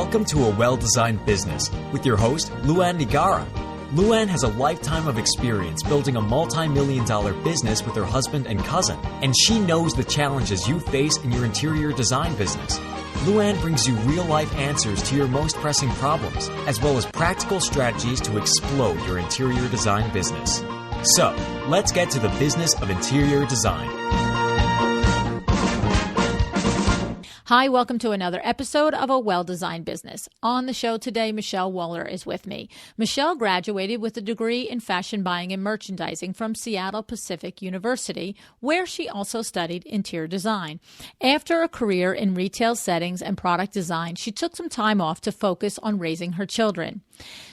Welcome to A Well-Designed Business with your host, Luann Nigara. Luann has a lifetime of experience building a multi-million-dollar business with her husband and cousin, and she knows the challenges you face in your interior design business. Luann brings you real-life answers to your most pressing problems, as well as practical strategies to explode your interior design business. So, let's get to the business of interior design. Hi, welcome to another episode of A Well-Designed Business. On the show today, Michelle Woeller is with me. Michelle graduated with a degree in fashion buying and merchandising from Seattle Pacific University, where she also studied interior design. After a career in retail settings and product design, she took some time off to focus on raising her children.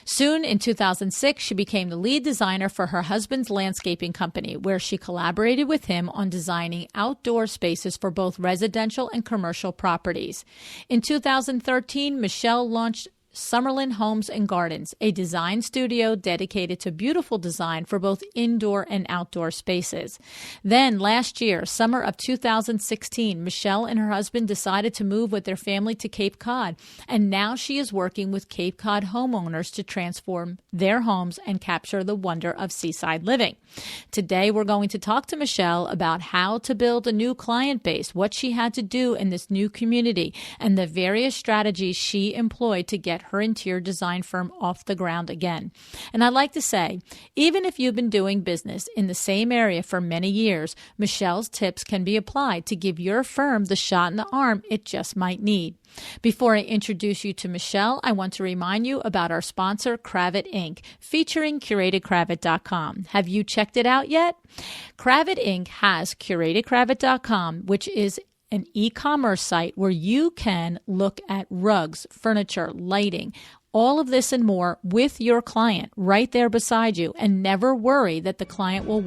Soon, in 2006, she became the lead designer for her husband's landscaping company, where she collaborated with him on designing outdoor spaces for both residential and commercial properties. In 2013, Michelle launched Summerlin Homes and Gardens, a design studio dedicated to beautiful design for both indoor and outdoor spaces. Then last year, summer of 2016, Michelle and her husband decided to move with their family to Cape Cod, and now she is working with Cape Cod homeowners to transform their homes and capture the wonder of seaside living. Today, we're going to talk to Michelle about how to build a new client base, what she had to do in this new community, and the various strategies she employed to get her interior design firm off the ground again. And I'd like to say, even if you've been doing business in the same area for many years, Michelle's tips can be applied to give your firm the shot in the arm it just might need. Before I introduce you to Michelle, I want to remind you about our sponsor, Cravat Inc., featuring CuratedCravat.com. Have you checked it out yet? Cravat Inc. has CuratedCravat.com, which is an e-commerce site where you can look at rugs, furniture, lighting, all of this and more with your client right there beside you, and never worry that the client will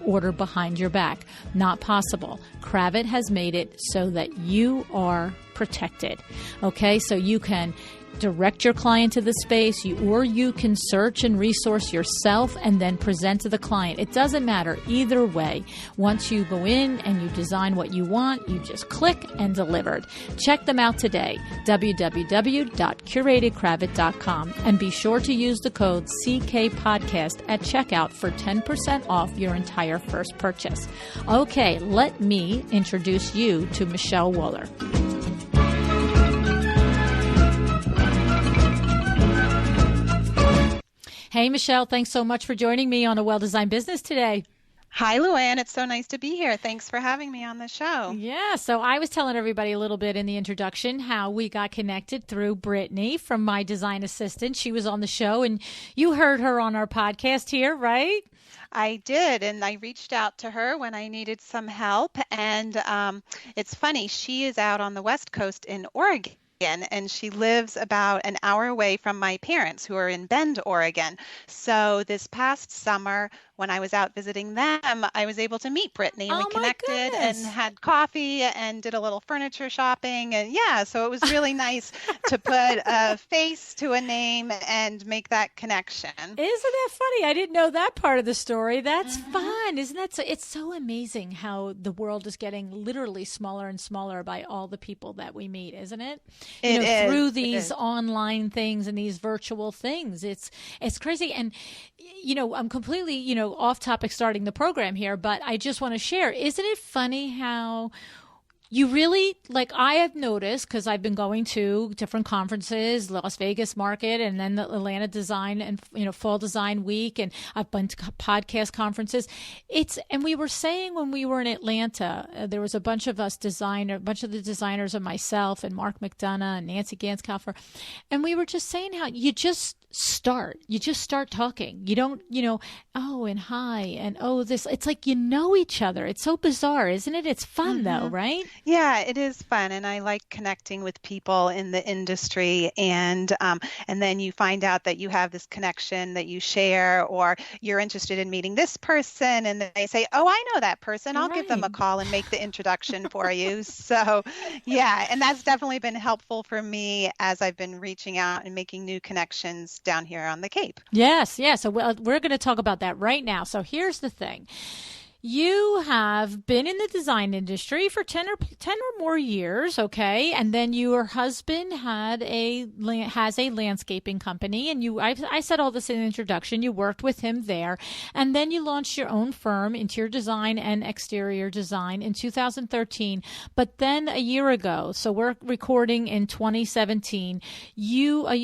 order behind your back. Not possible. Cravat has made it so that you are protected. Okay, so you can direct your client to the space, or you can search and resource yourself and then present to the client. It doesn't matter either way. Once you go in and you design what you want, you just click and delivered. Check them out today, www.curatedcravat.com, and be sure to use the code CKPodcast at checkout for 10% off your entire first purchase. Okay, let me introduce you to Michelle Woeller. Hey, Michelle, thanks so much for joining me on A Well-Designed Business today. Hi, Luann. It's so nice to be here. Thanks for having me on the show. Yeah, so I was telling everybody a little bit in the introduction how we got connected through Brittanie from My Design Assistant. She was on the show, and you heard her on our podcast here, right? I did, and I reached out to her when I needed some help, and it's funny, she is out on the West Coast in Oregon. And she lives about an hour away from my parents, who are in Bend, Oregon. So this past summer, when I was out visiting them, I was able to meet Brittanie, and we connected and had coffee and did a little furniture shopping. And yeah, so it was really nice to put a face to a name and make that connection. Isn't that funny? I didn't know that part of the story. That's fun. Isn't that so? It's so amazing how the world is getting literally smaller and smaller by all the people that we meet, isn't it? Through these online things and these virtual things. It's crazy. And, I'm completely, off topic starting the program here, but I just want to share. Isn't it funny how you really, I have noticed, because I've been going to different conferences, Las Vegas Market, and then the Atlanta Design and, Fall Design Week, and I've been to podcast conferences. And we were saying when we were in Atlanta, there was a bunch of us a bunch of the designers and myself and Mark McDonough and Nancy Ganskaufer, and we were just saying how you just start talking. You don't, oh, and hi, and oh, this. It's like you know each other. It's so bizarre, isn't it? It's fun though, right? Yeah, it is fun, and I like connecting with people in the industry, and then you find out that you have this connection that you share, or you're interested in meeting this person, and they say, "Oh, I know that person. I'll give them a call and make the introduction for you." So, yeah, and that's definitely been helpful for me as I've been reaching out and making new connections down here on the Cape. Yes. So we're going to talk about that right now. So here's the thing. you have been in the design industry for 10 or more years, okay? And then your husband has a landscaping company, and I said all this in the introduction. You worked with him there, and then you launched your own firm, interior design and exterior design, in 2013. But then a year ago, so we're recording in 2017, you and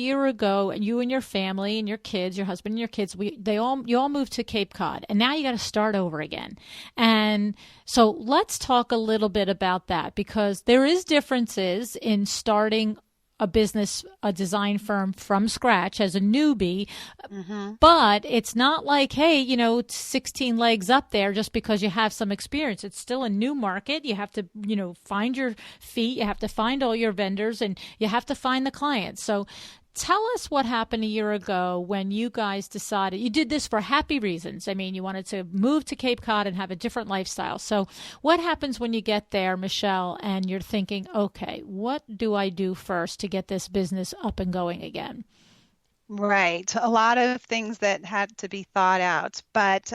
your family and your kids, your husband and your kids, you all moved to Cape Cod, and now you got to start over again. And so let's talk a little bit about that, because there is differences in starting a design firm from scratch as a newbie, but it's not like, hey, 16 legs up there just because you have some experience. It's still a new market. You have to, find your feet. You have to find all your vendors, and you have to find the clients. So tell us what happened a year ago when you guys decided you did this for happy reasons. I mean, you wanted to move to Cape Cod and have a different lifestyle. So what happens when you get there, Michelle, and you're thinking, okay, what do I do first to get this business up and going again? Right. A lot of things that had to be thought out. But,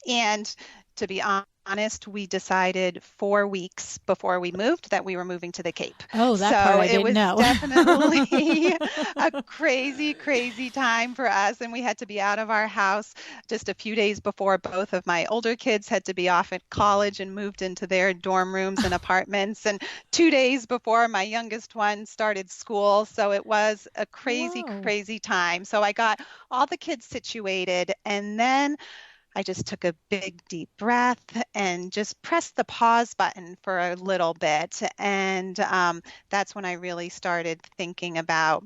and to be honest, we decided 4 weeks before we moved that we were moving to the Cape. Oh, that part I didn't know. So it was definitely a crazy, crazy time for us. And we had to be out of our house just a few days before both of my older kids had to be off at college and moved into their dorm rooms and apartments. And 2 days before my youngest one started school. So it was a crazy, crazy time. So I got all the kids situated, and then I just took a big, deep breath and just pressed the pause button for a little bit. And that's when I really started thinking about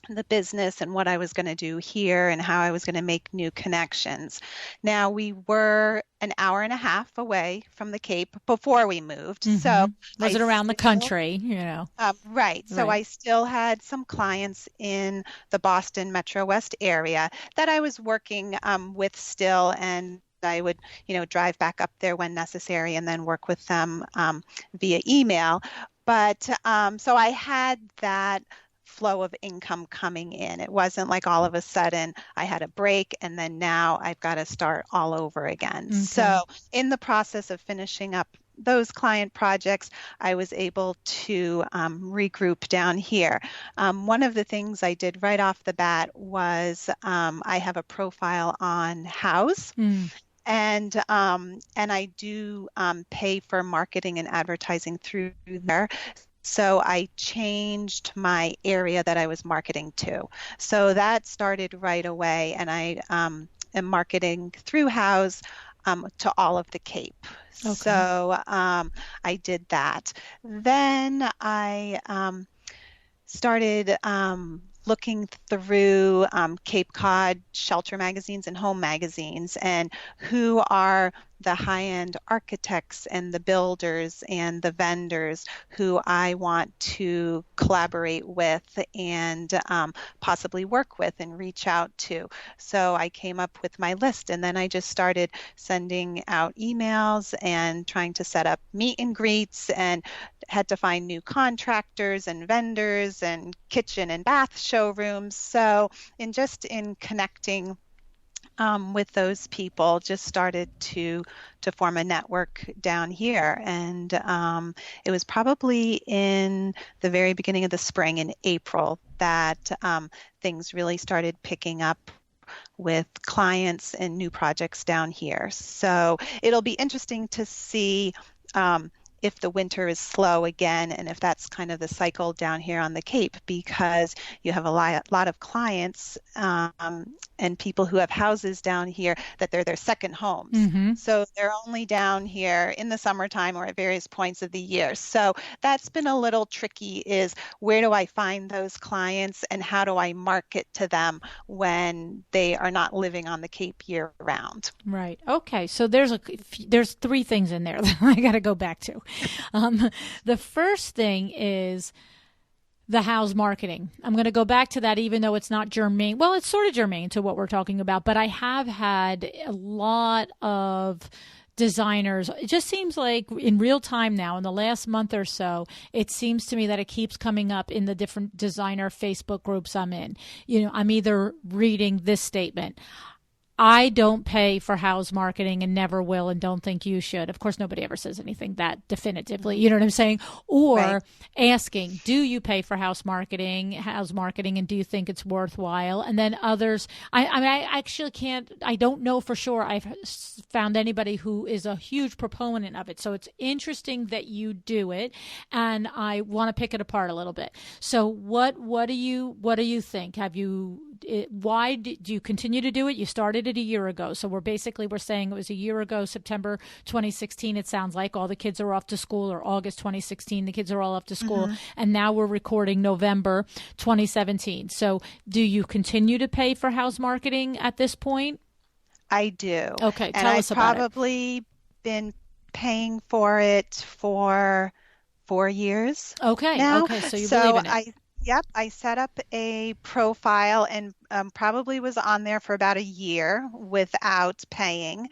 the business and what I was going to do here and how I was going to make new connections. Now, we were an hour and a half away from the Cape before we moved. So was it around the country, Right. So I still had some clients in the Boston Metro West area that I was working with still, and I would, drive back up there when necessary and then work with them via email. But so I had that flow of income coming in. It wasn't like all of a sudden I had a break and then now I've got to start all over again. Okay. So in the process of finishing up those client projects, I was able to regroup down here. One of the things I did right off the bat was I have a profile on Houzz. And I do pay for marketing and advertising through there. So I changed my area that I was marketing to. So that started right away, and I am marketing through Houzz to all of the Cape. Okay. So I did that. Then I started looking through Cape Cod shelter magazines and home magazines, and who are the high-end architects and the builders and the vendors who I want to collaborate with and possibly work with and reach out to. So I came up with my list, and then I just started sending out emails and trying to set up meet and greets, and had to find new contractors and vendors and kitchen and bath showrooms. So in connecting with those people, just started to form a network down here. And it was probably in the very beginning of the spring, in April, that things really started picking up with clients and new projects down here. So it'll be interesting to see if the winter is slow again, and if that's kind of the cycle down here on the Cape, because you have a lot of clients and people who have houses down here that they're their second homes. So they're only down here in the summertime or at various points of the year. So that's been a little tricky, is where do I find those clients and how do I market to them when they are not living on the Cape year round? Right. Okay. So there's 3 things in there that I got to go back to. The first thing is the Houzz marketing. I'm going to go back to that, even though it's not germane. Well, it's sort of germane to what we're talking about, but I have had a lot of designers. It just seems like in real time now, in the last month or so, it seems to me that it keeps coming up in the different designer Facebook groups I'm in. I'm either reading this statement: I don't pay for house marketing and never will and don't think you should. Of course, nobody ever says anything that definitively, you know what I'm saying? Or Right. asking, do you pay for house marketing, and do you think it's worthwhile? And then others, I mean, I actually can't, I don't know for sure I've found anybody who is a huge proponent of it. So it's interesting that you do it, and I want to pick it apart a little bit. So what do you think? Why do you continue to do it? You started it a year ago. So we're saying it was a year ago, September 2016. It sounds like all the kids are off to school, or August 2016, the kids are all off to school. And now we're recording November 2017. So do you continue to pay for house marketing at this point? I do. Okay. And Tell us about it. I've probably been paying for it for 4 years Okay. now. Okay. So you believe in it. Yep, I set up a profile and probably was on there for about a year without paying.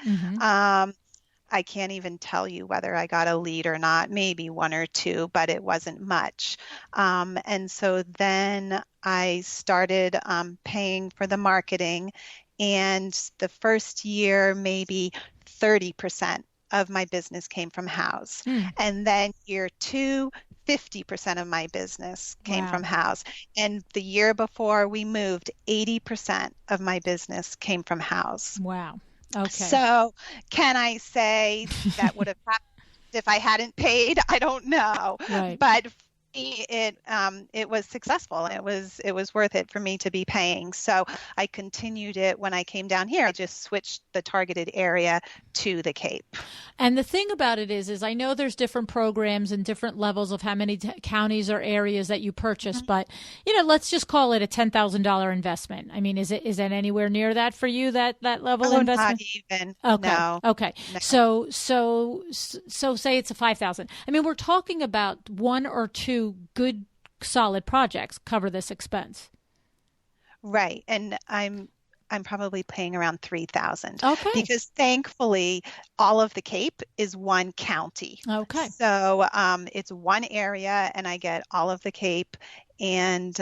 I can't even tell you whether I got a lead or not, maybe one or two, but it wasn't much. And so then I started paying for the marketing, and the first year, maybe 30% of my business came from house. And then year two, 50% of my business came from house. And the year before we moved, 80% of my business came from house. Wow. Okay. So can I say that would have happened if I hadn't paid? I don't know. Right. But it was successful, and it was worth it for me to be paying. So I continued it when I came down here. I just switched the targeted area to the Cape. And the thing about it is I know there's different programs and different levels of how many counties or areas that you purchase, but let's just call it a $10,000 investment. I mean, is it anywhere near that for you, that level of investment? Not even. Okay. No. Okay. No. So say it's a 5,000. I mean, we're talking about one or two good solid projects cover this expense. Right. And I'm probably paying around 3,000. Okay. Because thankfully all of the Cape is one county. Okay. So it's one area, and I get all of the Cape, and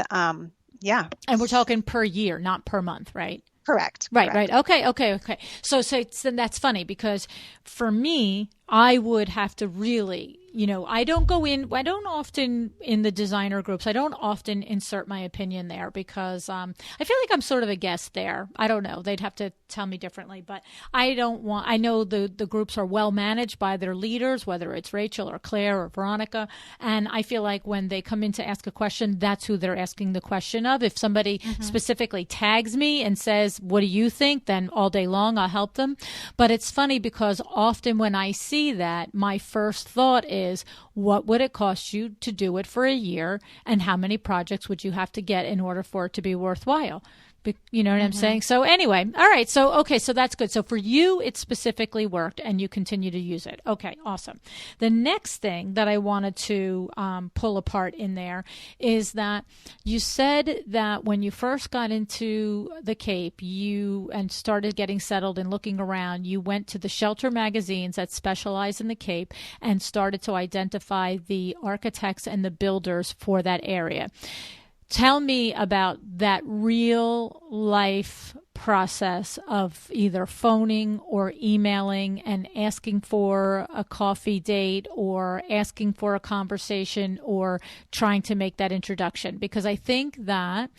yeah. And we're talking per year, not per month, right? Correct. Right, correct. right. Okay. So then that's funny, because for me, I would have to really, I don't often in the designer groups, I don't often insert my opinion there, because I feel like I'm sort of a guest there. I don't know. They'd have to tell me differently, but I know the groups are well managed by their leaders, whether it's Rachel or Claire or Veronica. And I feel like when they come in to ask a question, that's who they're asking the question of. If somebody specifically tags me and says, what do you think? Then all day long, I'll help them. But it's funny, because often when I see that, my first thought is, what would it cost you to do it for a year, and how many projects would you have to get in order for it to be worthwhile? You know what I'm saying? So anyway, all right. So, okay. So that's good. So for you, it specifically worked, and you continue to use it. Okay. Awesome. The next thing that I wanted to pull apart in there is that you said that when you first got into the Cape, and started getting settled and looking around, you went to the shelter magazines that specialize in the Cape and started to identify the architects and the builders for that area. Tell me about that real life process of either phoning or emailing and asking for a coffee date, or asking for a conversation, or trying to make that introduction. Because I think that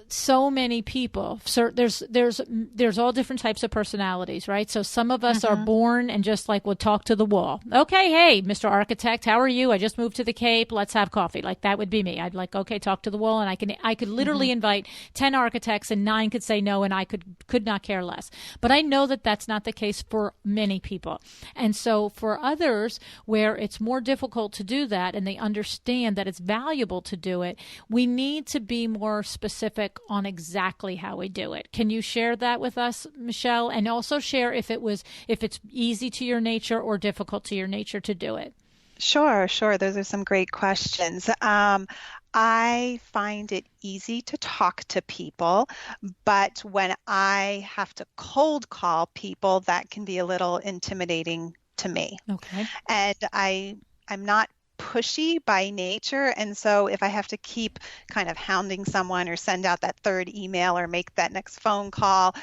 so many people, there's all different types of personalities, right? So some of us are born and just like would talk to the wall. Okay, hey, Mr. Architect, how are you? I just moved to the Cape. Let's have coffee. Like, that would be me. I'd like, okay, talk to the wall, and I could literally invite 10 architects, and 9 could say no, and I could not care less. But I know that that's not the case for many people. And so for others, where it's more difficult to do that, and they understand that it's valuable to do it, we need to be more specific on exactly how we do it. Can you share that with us, Michelle? And also share if it's easy to your nature or difficult to your nature to do it. Sure. Those are some great questions. I find it easy to talk to people, but when I have to cold call people, that can be a little intimidating to me. Okay. And I'm not pushy by nature. And so if I have to keep kind of hounding someone or send out that third email or make that next phone call,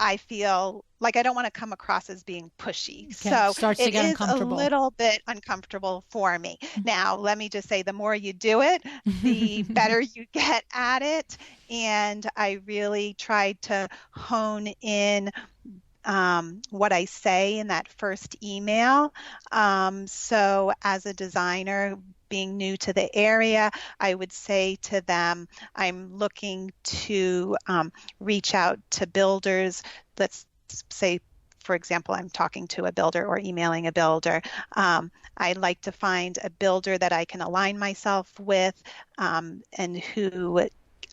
I feel like I don't want to come across as being pushy. Okay. So Starts to it get is a uncomfortable. little bit uncomfortable for me. Now, let me just say, the more you do it, the better you get at it. And I really tried to hone in what I say in that first email. So as a designer, being new to the area, I would say to them, I'm looking to reach out to builders. Let's say, for example, I'm talking to a builder or emailing a builder. I'd like to find a builder that I can align myself with and who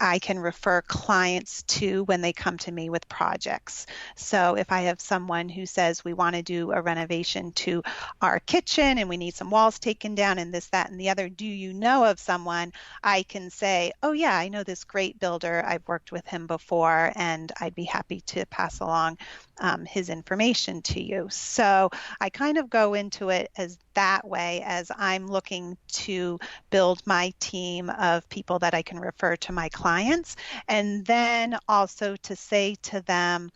I can refer clients to when they come to me with projects. So if I have someone who says we want to do a renovation to our kitchen and we need some walls taken down and this, that, and the other, do you know of someone? I can say, oh yeah, I know this great builder. I've worked with him before and I'd be happy to pass along his information to you. So I kind of go into it as that way, as I'm looking to build my team of people that I can refer to my clients, and then also to say to them,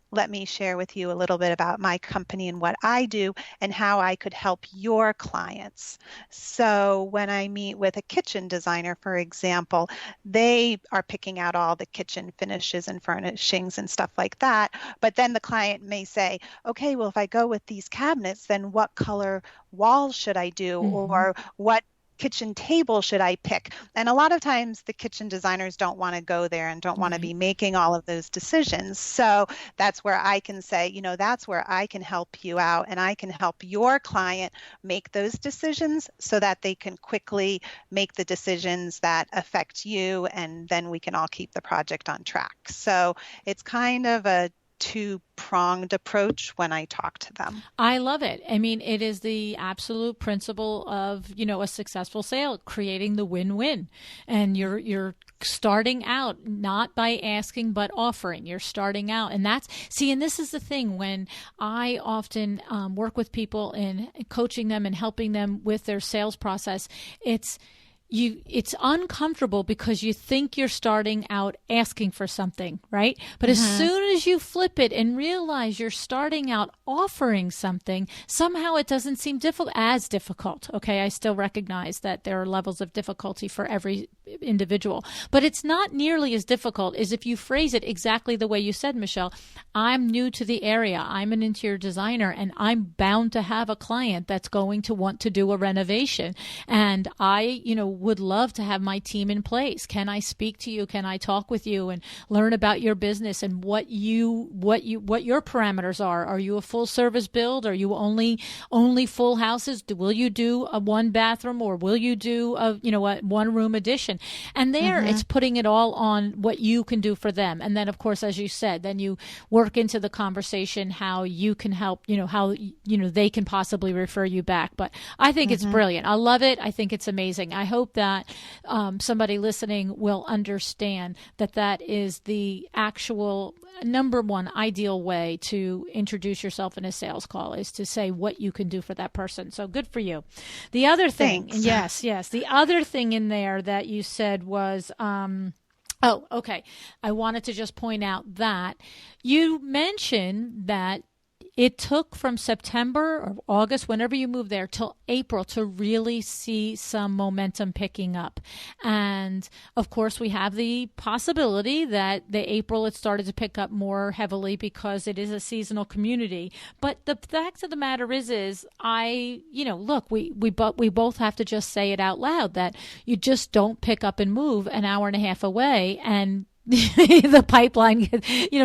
let me share with you a little bit about my company and what I do and how I could help your clients. So when I meet with a kitchen designer, for example, they are picking out all the kitchen finishes and furnishings and stuff like that. But then the client may say, okay, well, if I go with these cabinets, then what color walls should I do? Or what kitchen table should I pick? And a lot of times the kitchen designers don't want to go there and don't want to be making all of those decisions. So that's where I can say, you know, that's where I can help you out and I can help your client make those decisions so that they can quickly make the decisions that affect you, and then we can all keep the project on track. So it's kind of a two-pronged approach when I talk to them. I love it. I mean, it is the absolute principle of, you know, a successful sale, creating the win-win. And you're starting out not by asking but offering. You're starting out, and and this is the thing when I often work with people in coaching them and helping them with their sales process. It's uncomfortable because you think you're starting out asking for something, right? But as soon as you flip it and realize you're starting out offering something, somehow it doesn't seem as difficult. Okay, I still recognize that there are levels of difficulty for every individual, but it's not nearly as difficult as if you phrase it exactly the way you said, Michelle. I'm new to the area. I'm an interior designer, and I'm bound to have a client that's going to want to do a renovation, and I, would love to have my team in place. Can I speak to you? Can I talk with you and learn about your business and what your parameters are? Are you a full service build? Are you only full houses? Will you do a one bathroom, or will you do a one room addition? And there it's putting it all on what you can do for them. And then of course, as you said, then you work into the conversation how you can help, how they can possibly refer you back. But I think it's brilliant. I love it. I think it's amazing. I hope that somebody listening will understand that is the actual number one ideal way to introduce yourself in a sales call, is to say what you can do for that person. So good for you. The other thing, yes, the other thing in there that you said was, oh, okay. I wanted to just point out that you mentioned that it took from September or August, whenever you moved there, till April to really see some momentum picking up. And of course, we have the possibility that the April it started to pick up more heavily because it is a seasonal community. But the fact of the matter is look, we both have to just say it out loud that you just don't pick up and move an hour and a half away and the pipeline,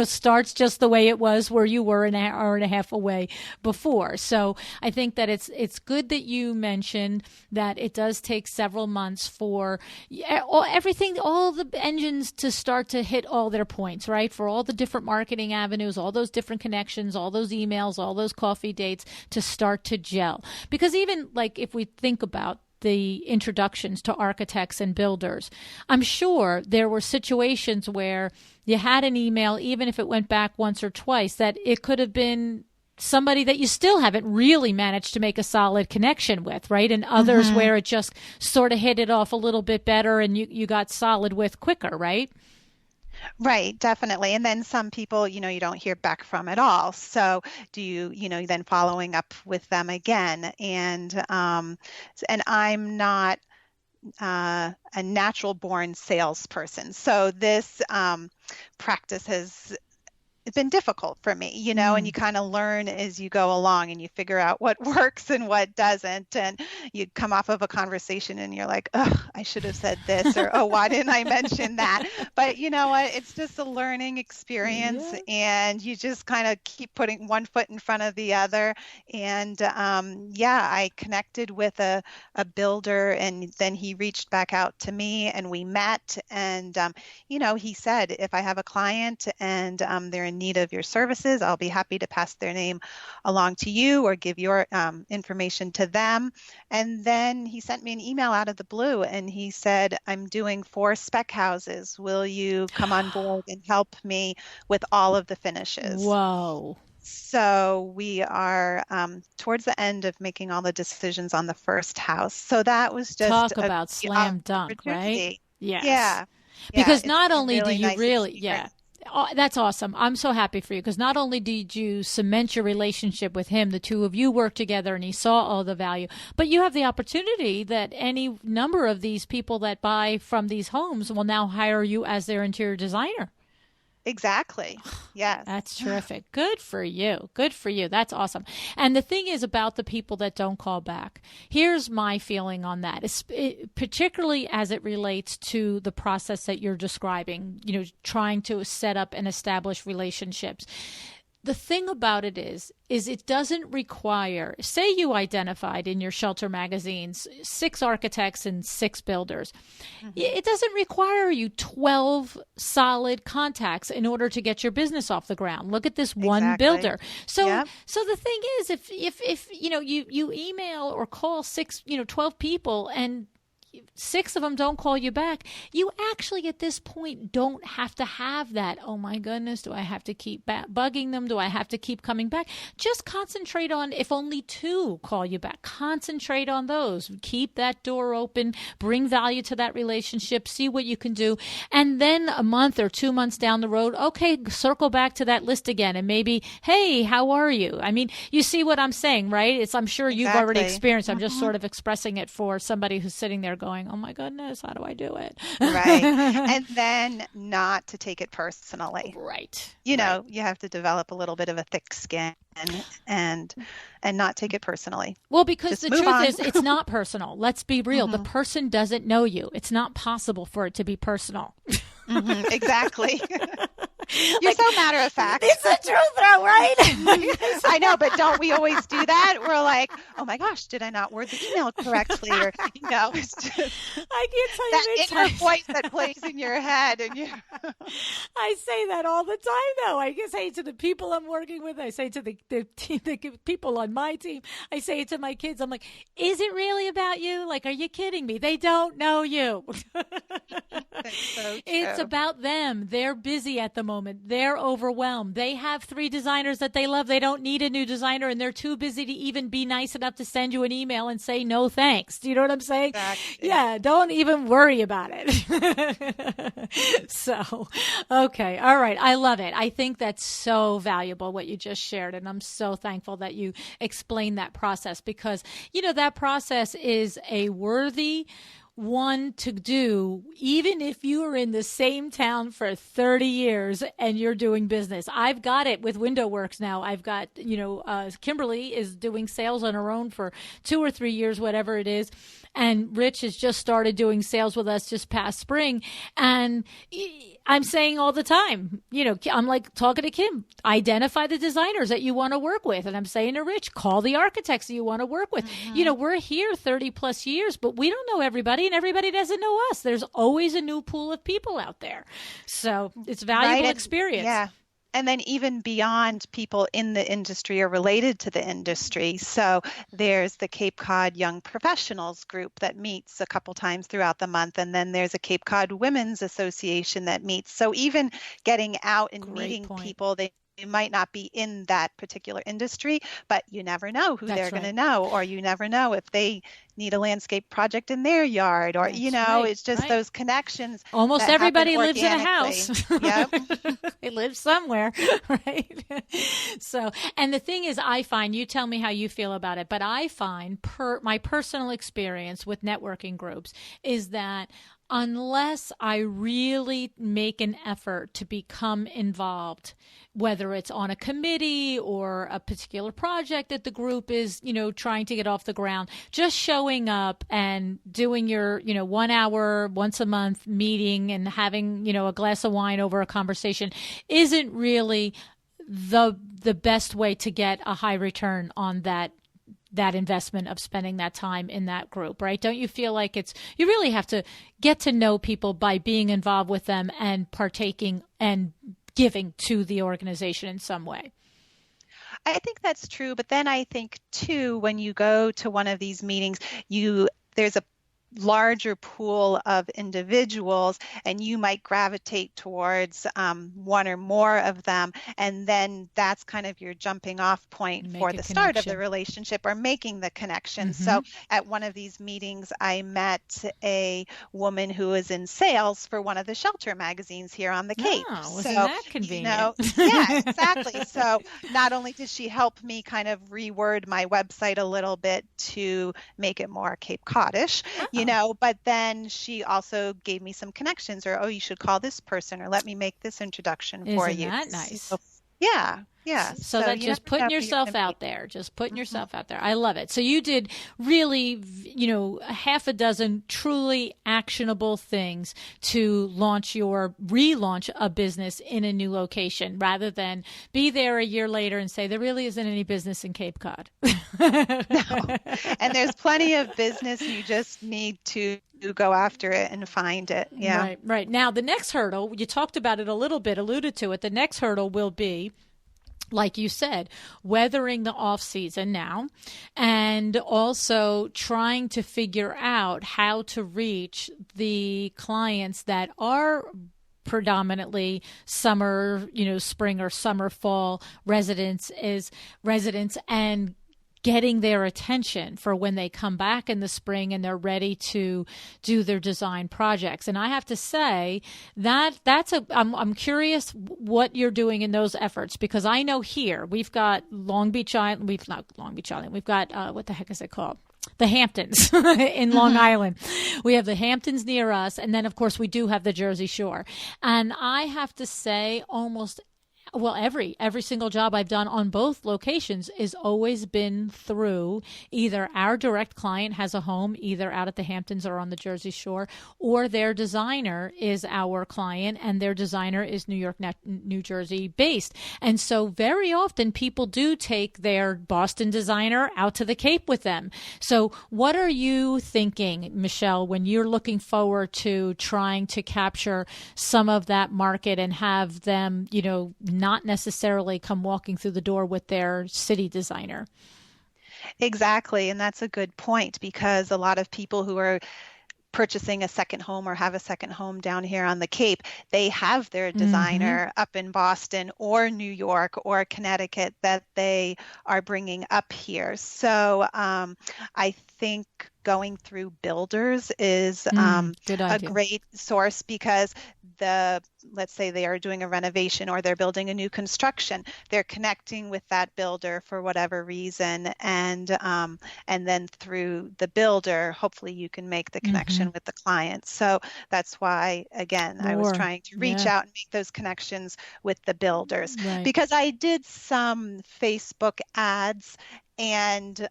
starts just the way it was where you were an hour and a half away before. So I think that it's good that you mentioned that it does take several months for all the engines to start to hit all their points, right? For all the different marketing avenues, all those different connections, all those emails, all those coffee dates to start to gel. Because even like if we think about the introductions to architects and builders, I'm sure there were situations where you had an email, even if it went back once or twice, that it could have been somebody that you still haven't really managed to make a solid connection with, right? And others where it just sort of hit it off a little bit better and you got solid with quicker, right? Right, definitely. And then some people, you don't hear back from at all. So do you then following up with them again? And I'm not a natural born salesperson. So this practice has it's been difficult for me, and you kind of learn as you go along and you figure out what works and what doesn't. And you come off of a conversation and you're like, oh, I should have said this, or, oh, why didn't I mention that? But you know what? It's just a learning experience, and you just kind of keep putting one foot in front of the other. And I connected with a builder, and then he reached back out to me and we met. And, he said, if I have a client and they're in need of your services, I'll be happy to pass their name along to you or give your information to them. And then he sent me an email out of the blue and he said, I'm doing 4 spec houses. Will you come on board and help me with all of the finishes? Whoa. So we are towards the end of making all the decisions on the first house. So that was just talk about slam dunk, right? Yes. Yeah. Because not only really do you nice really, experience. Oh, that's awesome. I'm so happy for you because not only did you cement your relationship with him, the two of you worked together and he saw all the value, but you have the opportunity that any number of these people that buy from these homes will now hire you as their interior designer. Exactly. Yes. That's terrific. Good for you. Good for you. That's awesome. And the thing is about the people that don't call back. Here's my feeling on that, particularly as it relates to the process that you're describing, trying to set up and establish relationships. The thing about it is it doesn't require, say you identified in your shelter magazines 6 architects and 6 builders. It doesn't require you 12 solid contacts in order to get your business off the ground. Look at this one builder. So the thing is, if you email or call 12 people and 6 of them don't call you back, you actually at this point don't have to have that, oh my goodness, do I have to keep bugging them? Do I have to keep coming back? Just concentrate on if only 2 call you back. Concentrate on those. Keep that door open. Bring value to that relationship. See what you can do. And then a month or 2 months down the road, okay, circle back to that list again and maybe, hey, how are you? I mean, you see what I'm saying, right? I'm sure you've already experienced. I'm just sort of expressing it for somebody who's sitting there going, oh my goodness, how do I do it? Right. And then not to take it personally. Right. You have to develop a little bit of a thick skin and not take it personally. Well, because Just the move truth on. is it's not personal. Let's be real. The person doesn't know you. It's not possible for it to be personal. Exactly. You're so matter of fact. It's the truth though, right? I know, but don't we always do that? We're like, oh my gosh, did I not word the email correctly? Or, it's just I can't tell you that inner voice that plays in your head. And I say that all the time, though. I say it to the people I'm working with. I say it to the people on my team. I say it to my kids. I'm like, is it really about you? Like, are you kidding me? They don't know you. That's so true. It's about them. They're busy at the moment. They're overwhelmed. They have 3 designers that they love. They don't need a new designer, and they're too busy to even be nice enough to send you an email and say no thanks. Do you know what I'm saying? Exactly. Yeah, don't even worry about it. So, okay. All right. I love it. I think that's so valuable what you just shared, and I'm so thankful that you explained that process because, that process is a worthy one to do, even if you are in the same town for 30 years and you're doing business. I've got it with Window Works now. I've got, Kimberly is doing sales on her own for 2 or 3 years, whatever it is. And Rich has just started doing sales with us just past spring. And I'm saying all the time, I'm like talking to Kim, identify the designers that you want to work with. And I'm saying to Rich, call the architects that you want to work with. We're here 30 plus years, but we don't know everybody and everybody doesn't know us. There's always a new pool of people out there. So it's valuable experience. Yeah. And then even beyond people in the industry or related to the industry. So there's the Cape Cod Young Professionals group that meets a couple times throughout the month. And then there's a Cape Cod Women's Association that meets. So even getting out and meeting people, they might not be in that particular industry, but you never know who they're going to right. know, or you never know if they need a landscape project in their yard, or, That's right, it's just right. those connections. Almost that everybody happen lives in a organically. house. Yep. They live somewhere, right? So, and the thing is, I find, you tell me how you feel about it, but I find my personal experience with networking groups is that unless I really make an effort to become involved, whether it's on a committee or a particular project that the group is, trying to get off the ground, just showing up and doing your, 1 hour, once a month meeting and having, a glass of wine over a conversation isn't really the best way to get a high return on that investment of spending that time in that group, right? Don't you feel like you really have to get to know people by being involved with them and partaking and giving to the organization in some way? I think that's true. But then I think too, when you go to one of these meetings, there's a larger pool of individuals, and you might gravitate towards one or more of them, and then that's kind of your jumping off point for the start of the relationship or making the connection. So at one of these meetings, I met a woman who was in sales for one of the shelter magazines here on the Cape. Wasn't that convenient? Yeah, exactly. So not only did she help me kind of reword my website a little bit to make it more Cape Codish, but then she also gave me some connections, or, you should call this person, or let me make this introduction for you. Isn't that nice? So, yeah. So that's just putting yourself out there, yourself out there. I love it. So you did really, a half a dozen truly actionable things to relaunch a business in a new location, rather than be there a year later and say, there really isn't any business in Cape Cod. No. And there's plenty of business. You just need to go after it and find it. Yeah. Right. Now, the next hurdle, you talked about it a little bit, alluded to it. The next hurdle will be, like you said, weathering the off season now, and also trying to figure out how to reach the clients that are predominantly summer, spring or summer, fall residents, and getting their attention for when they come back in the spring and they're ready to do their design projects. And I have to say that I'm curious what you're doing in those efforts, because I know here we've got Long Beach Island. We've got, what the heck is it called? The Hamptons in Long Island. We have the Hamptons near us. And then, of course, we do have the Jersey Shore. And I have to say every single job I've done on both locations has always been through either our direct client has a home either out at the Hamptons or on the Jersey Shore, or their designer is our client and their designer is New Jersey based. And so very often people do take their Boston designer out to the Cape with them. So what are you thinking, Michelle, when you're looking forward to trying to capture some of that market and have them, not necessarily come walking through the door with their city designer? Exactly. And that's a good point, because a lot of people who are purchasing a second home or have a second home down here on the Cape, they have their designer up in Boston or New York or Connecticut that they are bringing up here. So I think going through builders is a great source, because let's say they are doing a renovation or they're building a new construction, they're connecting with that builder for whatever reason, and then through the builder, hopefully you can make the connection with the client. So that's why, again, I was trying to reach out and make those connections with the builders, because I did some Facebook ads and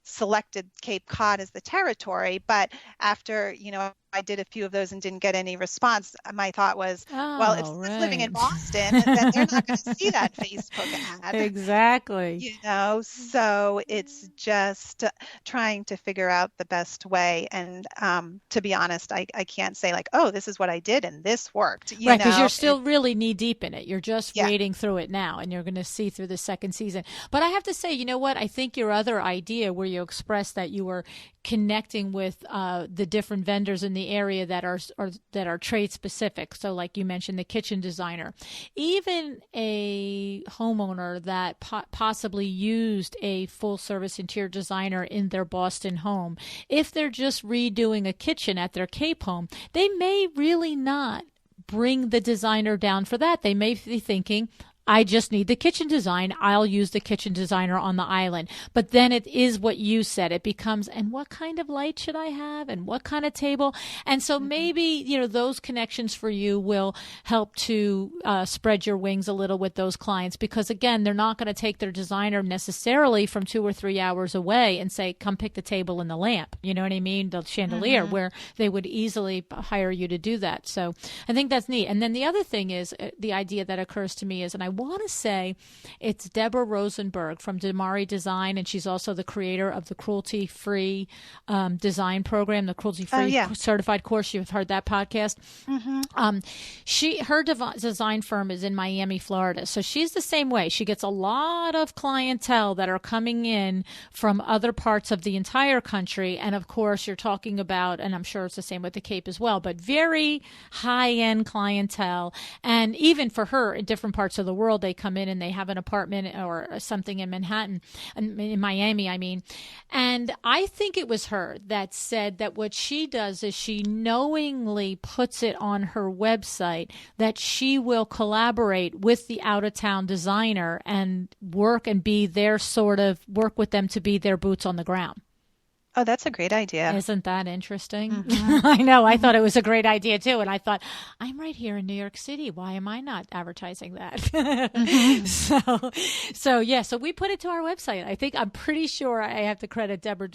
selected Cape Cod as the territory, but after I did a few of those and didn't get any response, my thought was, well, if someone's living in Boston, then they're not going to see that Facebook ad. Exactly. So it's just trying to figure out the best way. And to be honest, I can't say like, oh, this is what I did and this worked. Right, because you're still really knee deep in it. You're just wading through it now, and you're going to see through the second season. But I have to say, you know what? I think your other idea where you expressed that you were connecting with the different vendors in the the area that are trade specific. So like you mentioned, the kitchen designer, even a homeowner that possibly used a full service interior designer in their Boston home. If they're just redoing a kitchen at their Cape home, they may really not bring the designer down for that. They may be thinking, I just need the kitchen design. I'll use the kitchen designer on the island. But then it is what you said. It becomes, and what kind of light should I have? And what kind of table? And so maybe, those connections for you will help to spread your wings a little with those clients, because again, they're not going to take their designer necessarily from 2 or 3 hours away and say, come pick the table and the lamp. You know what I mean? The chandelier, where they would easily hire you to do that. So I think that's neat. And then the other thing is the idea that occurs to me is, and I want to say it's Deborah Rosenberg from Damari Design, and she's also the creator of the cruelty-free design program, the cruelty-free certified course. You've heard that podcast. Her design firm is in Miami, Florida, so she's the same way. She gets a lot of clientele that are coming in from other parts of the entire country, and of course you're talking about, and I'm sure it's the same with the Cape as well, but very high-end clientele. And even for her in different parts of the world, they come in and they have an apartment or something in Manhattan, in Miami, I mean. And I think it was her that said that what she does is she knowingly puts it on her website that she will collaborate with the out-of-town designer and work with them to be their boots on the ground. Oh, that's a great idea. Isn't that interesting? I know. I thought it was a great idea too. And I thought, I'm right here in New York City. Why am I not advertising that? So we put it to our website. I'm pretty sure I have to credit Deborah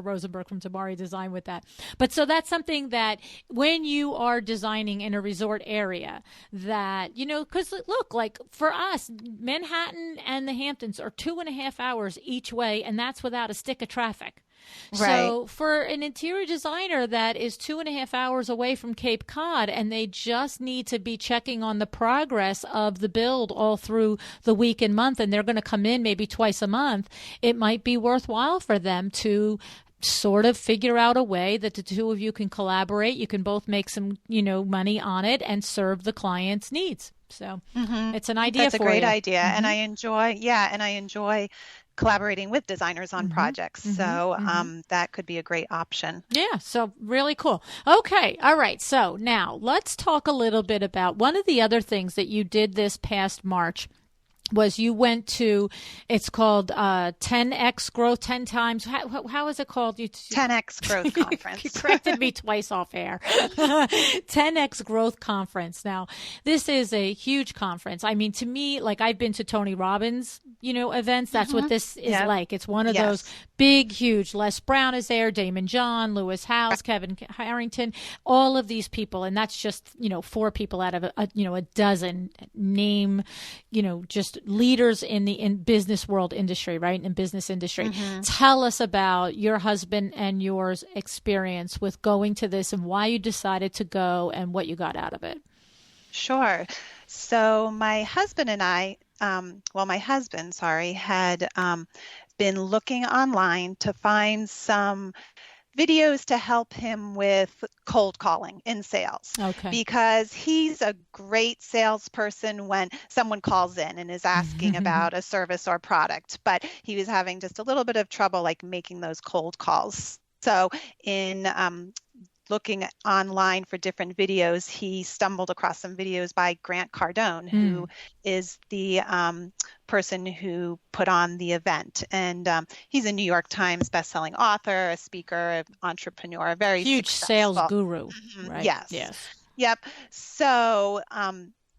Rosenberg from Damari Design with that. But so that's something that when you are designing in a resort area that, because look, like for us, Manhattan and the Hamptons are 2.5 hours each way, and that's without a stick of traffic. Right. So for an interior designer that is 2.5 hours away from Cape Cod and they just need to be checking on the progress of the build all through the week and month, and they're going to come in maybe twice a month, it might be worthwhile for them to sort of figure out a way that the two of you can collaborate. You can both make some, money on it and serve the client's needs. So it's an idea for you. That's a great idea. And I enjoy collaborating with designers on projects. So that could be a great option. Yeah. So really cool. Okay. All right. So now let's talk a little bit about one of the other things that you did this past March was you went to, it's called 10X Growth, 10 times. How is it called? 10X Growth Conference. You corrected me twice off air. 10X Growth Conference. Now, this is a huge conference. I mean, to me, like I've been to Tony Robbins, events. That's what this is like. It's one of those big, huge. Les Brown is there, Damon John, Lewis Howes, Kevin Harrington, all of these people. And that's just, 4 people out of a dozen name, just leaders in business world industry, right? In business industry. Tell us about your husband and yours experience with going to this and why you decided to go and what you got out of it. Sure. So my husband and I, my husband, had been looking online to find some videos to help him with cold calling in sales. Okay. Because he's a great salesperson when someone calls in and is asking about a service or product, but he was having just a little bit of trouble like making those cold calls. So in looking online for different videos, he stumbled across some videos by Grant Cardone, who is the person who put on the event. And he's a New York Times bestselling author, a speaker, an entrepreneur, a very huge successful sales guru, right? Yes. Yep. So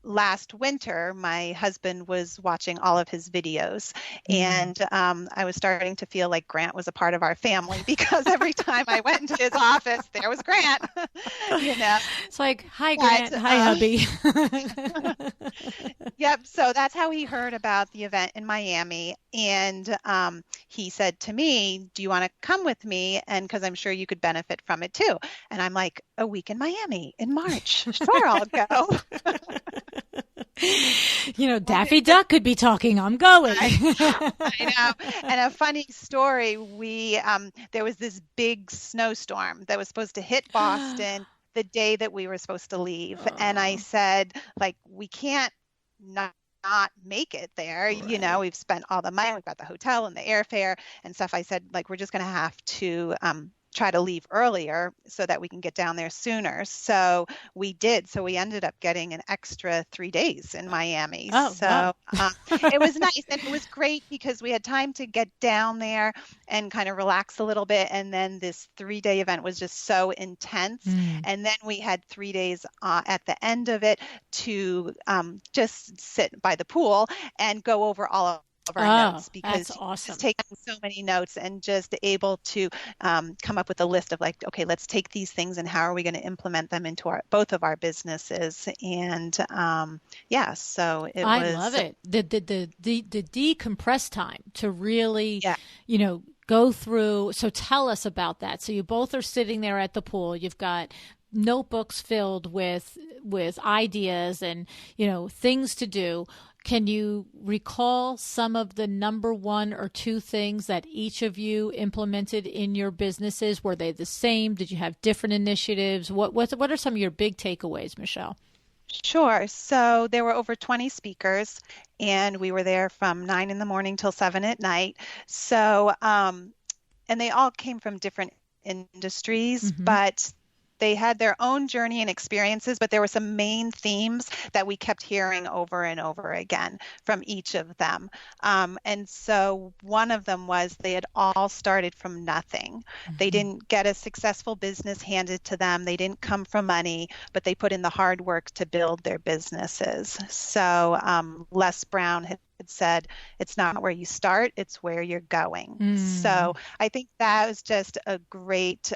last winter, my husband was watching all of his videos, and I was starting to feel like Grant was a part of our family because every time I went into his office, there was Grant. It's like, hi, Grant. Hi, hubby. Yep. So that's how he heard about the event in Miami. And he said to me, do you want to come with me? And because I'm sure you could benefit from it too. And I'm like, a week in Miami in March. Sure, I'll go. Daffy Duck could be talking. I'm going. I know. And a funny story, there was this big snowstorm that was supposed to hit Boston the day that we were supposed to leave. And I said, like, we can't not make it there. Right. We've spent all the money, we've got the hotel and the airfare and stuff. I said, like, we're just going to have to try to leave earlier so that we can get down there sooner. So we did. So we ended up getting an extra 3 days in Miami. It was nice. And it was great because we had time to get down there and kind of relax a little bit. And then this 3-day event was just so intense. And then we had 3 days at the end of it to just sit by the pool and go over all of our notes, because that's awesome. Just taking so many notes and just able to come up with a list of, like, okay, let's take these things and how are we going to implement them into both of our businesses. And so I love it. The decompress time to really, go through. So tell us about that. So you both are sitting there at the pool. You've got notebooks filled with ideas and, things to do. Can you recall some of the number 1 or 2 things that each of you implemented in your businesses? Were they the same? Did you have different initiatives? What are some of your big takeaways, Michelle? Sure. So there were over 20 speakers, and we were there from 9 in the morning till 7 at night. So, and they all came from different industries, but they had their own journey and experiences, but there were some main themes that we kept hearing over and over again from each of them. And so one of them was they had all started from nothing. They didn't get a successful business handed to them. They didn't come from money, but they put in the hard work to build their businesses. So Les Brown had said, it's not where you start, it's where you're going. So I think that was just a great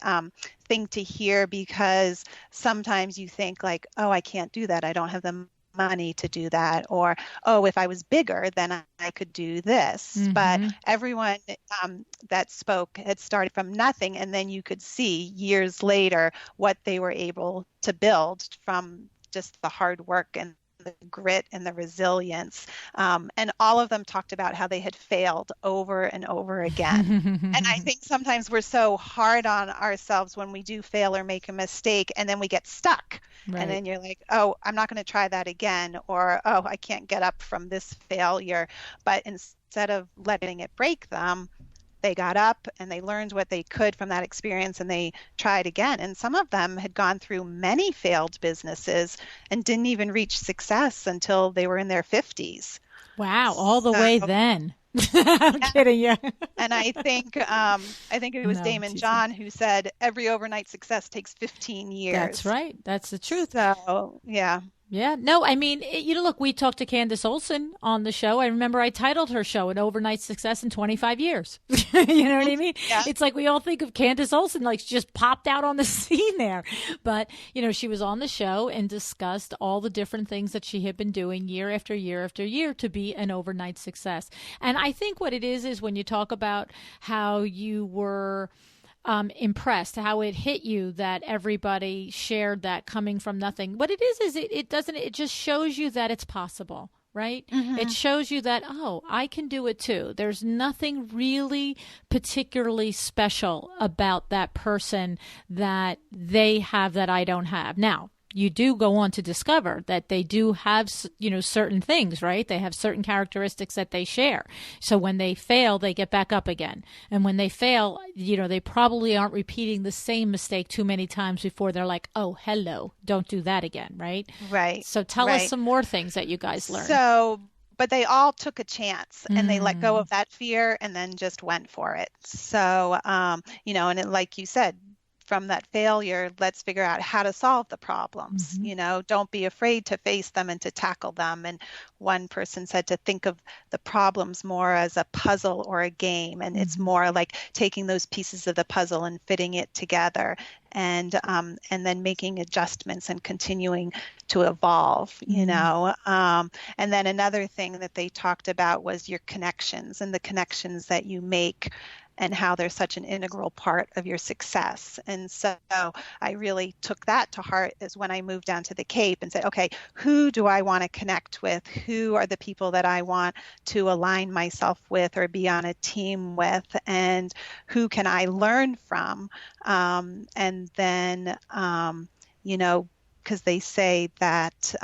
thing to hear, because sometimes you think, like, oh, I can't do that. I don't have the money to do that. Or, oh, if I was bigger, then I could do this. But everyone that spoke had started from nothing. And then you could see years later what they were able to build from just the hard work and the grit and the resilience. And all of them talked about how they had failed over and over again. And I think sometimes we're so hard on ourselves when we do fail or make a mistake, and then we get stuck. Right. And then you're like, oh, I'm not going to try that again. Or, oh, I can't get up from this failure. But instead of letting it break them, they got up and they learned what they could from that experience, and they tried again. And some of them had gone through many failed businesses and didn't even reach success until they were in their 50s. Wow, all the way then. I'm kidding you. And I think it was Damon John who said every overnight success takes 15 years. That's right. That's the truth. So, yeah. Yeah. No, I mean, look, we talked to Candace Olson on the show. I remember I titled her show An Overnight Success in 25 Years. You know what I mean? Yeah. It's like we all think of Candace Olson, like she just popped out on the scene there. But, she was on the show and discussed all the different things that she had been doing year after year after year to be an overnight success. And I think what it is when you talk about how you were impressed, how it hit you that everybody shared that coming from nothing. What it is it just shows you that it's possible, right? It shows you that, oh, I can do it too. There's nothing really particularly special about that person that they have that I don't have. Now, you do go on to discover that they do have, certain things, right? They have certain characteristics that they share. So when they fail, they get back up again. And when they fail, they probably aren't repeating the same mistake too many times before they're like, oh, hello, don't do that again, right? Right. So tell us some more things that you guys learned. But they all took a chance and they let go of that fear and then just went for it. So, and like you said, from that failure, let's figure out how to solve the problems. Don't be afraid to face them and to tackle them. And one person said to think of the problems more as a puzzle or a game. And it's more like taking those pieces of the puzzle and fitting it together and then making adjustments and continuing to evolve, And then another thing that they talked about was your connections and the connections that you make and how they're such an integral part of your success. And so I really took that to heart as when I moved down to the Cape and said, okay, who do I want to connect with? Who are the people that I want to align myself with or be on a team with? And who can I learn from? And then, because they say that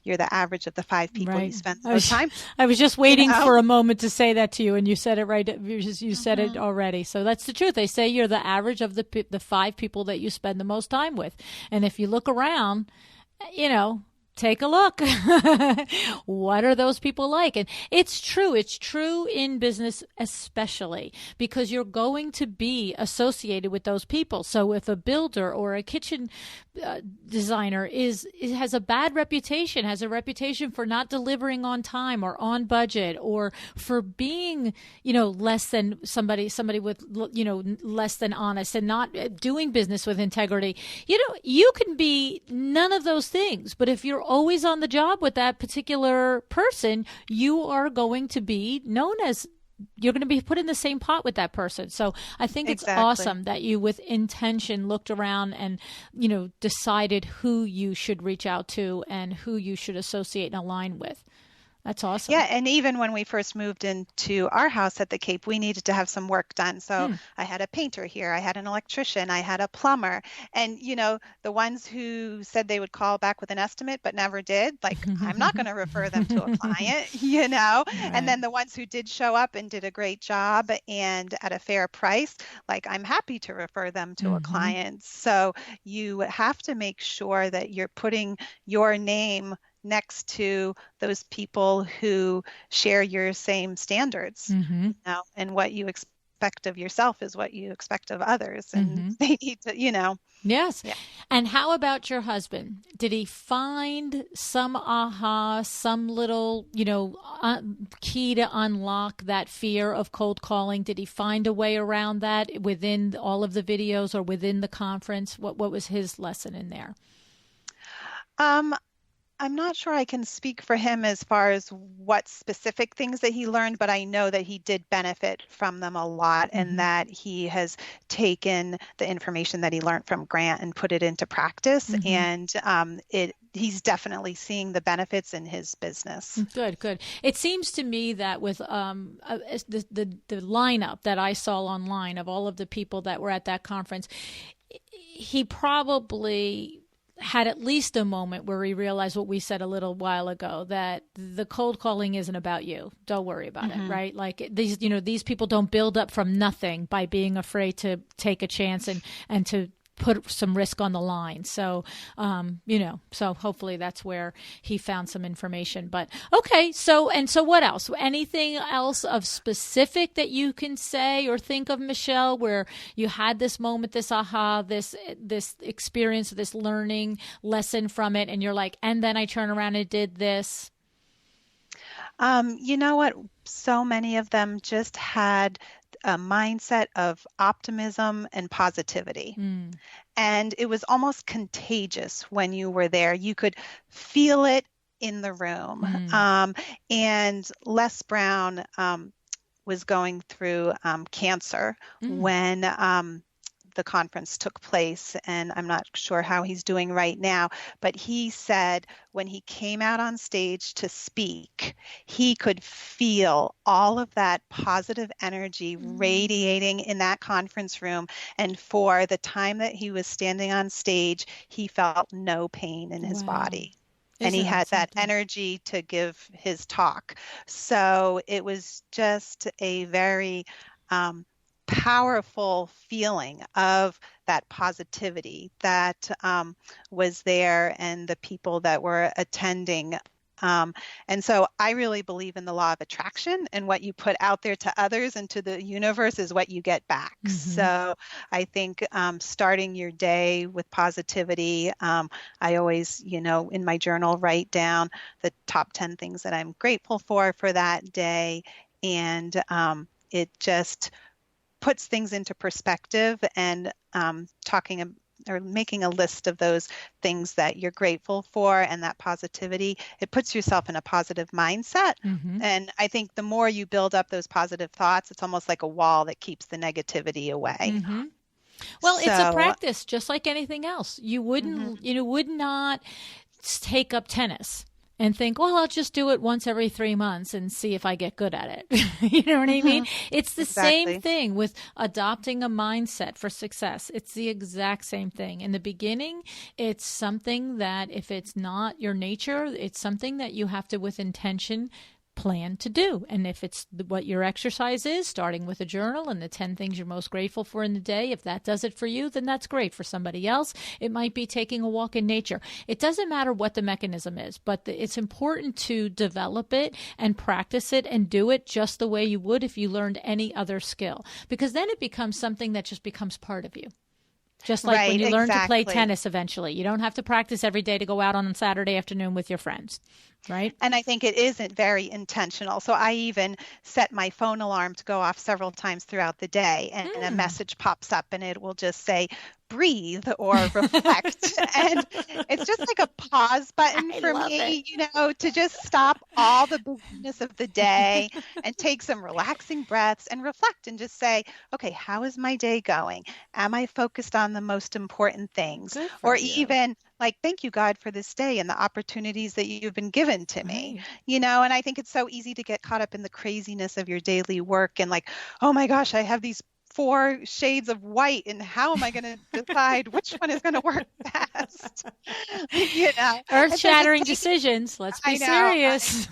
you're the average of the 5 people you spend the most time. I was just waiting for a moment to say that to you, and you said it right. You said it already. So that's the truth. They say you're the average of the 5 people that you spend the most time with. And if you look around, take a look. What are those people like? And it's true. It's true in business, especially because you're going to be associated with those people. So if a builder or a kitchen designer has a bad reputation, has a reputation for not delivering on time or on budget, or for being, less than somebody with, less than honest and not doing business with integrity, you can be none of those things. But if you're always on the job with that particular person, you are going to be known as, you're going to be put in the same pot with that person. So I think it's awesome that you, with intention, looked around and, decided who you should reach out to and who you should associate and align with. That's awesome. Yeah, and even when we first moved into our house at the Cape, we needed to have some work done. So I had a painter here, I had an electrician, I had a plumber. And, the ones who said they would call back with an estimate but never did, like, I'm not going to refer them to a client, Right. And then the ones who did show up and did a great job and at a fair price, like, I'm happy to refer them to a client. So you have to make sure that you're putting your name next to those people who share your same standards. And what you expect of yourself is what you expect of others. And they need to, Yes. Yeah. And how about your husband? Did he find some aha, some little, key to unlock that fear of cold calling? Did he find a way around that within all of the videos or within the conference? What was his lesson in there? I'm not sure I can speak for him as far as what specific things that he learned, but I know that he did benefit from them a lot and that he has taken the information that he learned from Grant and put it into practice. And he's definitely seeing the benefits in his business. Good. It seems to me that with the lineup that I saw online of all of the people that were at that conference, he probably had at least a moment where he realized what we said a little while ago, that the cold calling isn't about you. Don't worry about it, right? Like these people don't build up from nothing by being afraid to take a chance and to put some risk on the line. So, so hopefully that's where he found some information. But okay, so what else? Anything else of specific that you can say or think of, Michelle, where you had this moment, this aha, this experience, this learning lesson from it, and you're like, and then I turn around and did this? You know what? So many of them just had a mindset of optimism and positivity. And it was almost contagious when you were there. You could feel it in the room. And Les Brown was going through cancer when the conference took place, and I'm not sure how he's doing right now, but he said when he came out on stage to speak, he could feel all of that positive energy radiating in that conference room. And for the time that he was standing on stage, he felt no pain in his body. And he had that energy to give his talk. So it was just a very powerful feeling of that positivity that was there, and the people that were attending. And so I really believe in the law of attraction, and what you put out there to others and to the universe is what you get back. So I think starting your day with positivity, I always, in my journal, write down the top 10 things that I'm grateful for that day. And it just puts things into perspective. And talking or making a list of those things that you're grateful for and that positivity, it puts yourself in a positive mindset. And I think the more you build up those positive thoughts, it's almost like a wall that keeps the negativity away. Well, it's a practice, just like anything else. You wouldn't, would not take up tennis and think, well, I'll just do it once every 3 months and see if I get good at it. You know what I mean? It's the same thing with adopting a mindset for success. It's the exact same thing. In the beginning, it's something that if it's not your nature, it's something that you have to, with intention, plan to do. And if it's what your exercise is, starting with a journal and the 10 things you're most grateful for in the day, if that does it for you, then that's great. For somebody else, it might be taking a walk in nature. It doesn't matter what the mechanism is, but it's important to develop it and practice it and do it just the way you would if you learned any other skill, because then it becomes something that just becomes part of you. Just like when you learn to play tennis eventually. You don't have to practice every day to go out on a Saturday afternoon with your friends, right? And I think it isn't very intentional. So I even set my phone alarm to go off several times throughout the day, and a message pops up and it will just say, breathe or reflect. And it's just like a pause button for me, to just stop all the busyness of the day and take some relaxing breaths and reflect and just say, okay, how is my day going? Am I focused on the most important things? Or even like, thank you, God, for this day and the opportunities that you've been given to me, and I think it's so easy to get caught up in the craziness of your daily work and like, oh my gosh, I have these 4 shades of white and how am I going to decide which one is going to work best? Earth-shattering decisions. Let's be serious.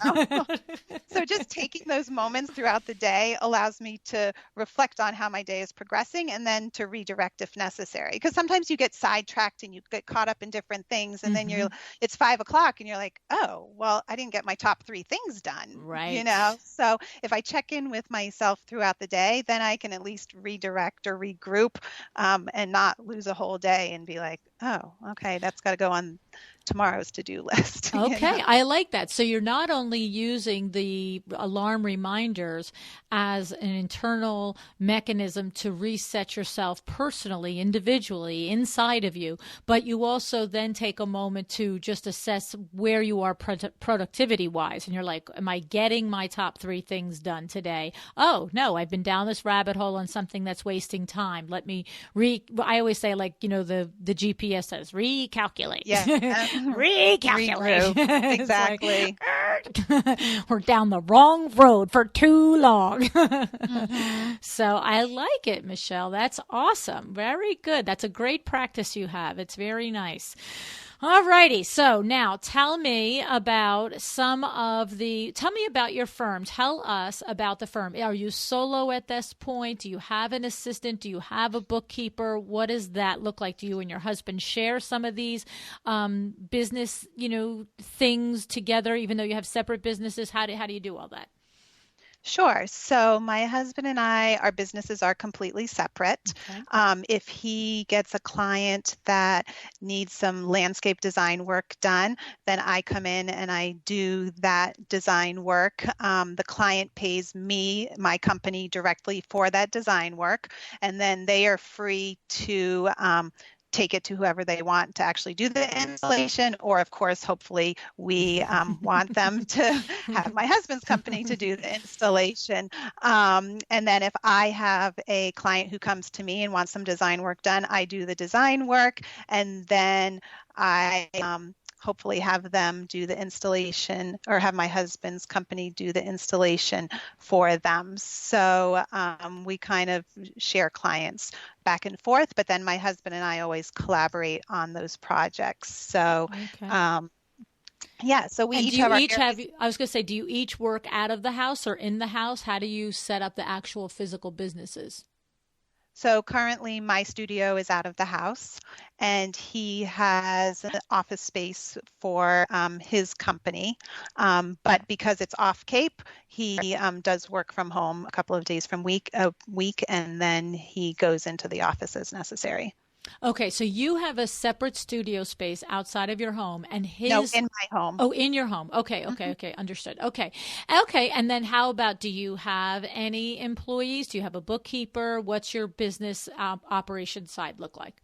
So just taking those moments throughout the day allows me to reflect on how my day is progressing and then to redirect if necessary. Because sometimes you get sidetracked and you get caught up in different things, and then it's 5 o'clock and you're like, oh, well, I didn't get my top 3 things done. Right. So if I check in with myself throughout the day, then I can at least redirect or regroup, and not lose a whole day and be like, oh, okay, that's got to go on tomorrow's to-do list. Okay, I like that. So you're not only using the alarm reminders as an internal mechanism to reset yourself personally, individually, inside of you, but you also then take a moment to just assess where you are productivity-wise. And you're like, am I getting my top 3 things done today? Oh, no, I've been down this rabbit hole on something that's wasting time. Let me I always say, like, the GPS says, recalculate. Yeah. Recalculate. Exactly. Like, we're down the wrong road for too long. So I like it, Michelle. That's awesome. Very good. That's a great practice you have. It's very nice. All righty. So now tell me about your firm. Tell us about the firm. Are you solo at this point? Do you have an assistant? Do you have a bookkeeper? What does that look like? Do you and your husband share some of these business, things together, even though you have separate businesses? How do you do all that? Sure. So my husband and our businesses are completely separate. Okay. If he gets a client that needs some landscape design work done, then I come in and I do that design work. The client pays me, my company, directly for that design work, and then they are free to take it to whoever they want to actually do the installation, or of course, hopefully we want them to have my husband's company to do the installation. And then if I have a client who comes to me and wants some design work done, I do the design work, and then I hopefully have them do the installation, or have my husband's company do the installation for them. So we kind of share clients back and forth, but then my husband and I always collaborate on those projects. So so we each have I was going to say, do you each work out of the house or in the house? How do you set up the actual physical businesses? So currently my studio is out of the house, and he has an office space for his company. But because it's off Cape, he does work from home a couple of days from a week, and then he goes into the office as necessary. Okay, so you have a separate studio space outside of your home, and his... No, in my home. Oh, in your home. Okay, understood. Okay, and then how about, do you have any employees? Do you have a bookkeeper? What's your business operation side look like?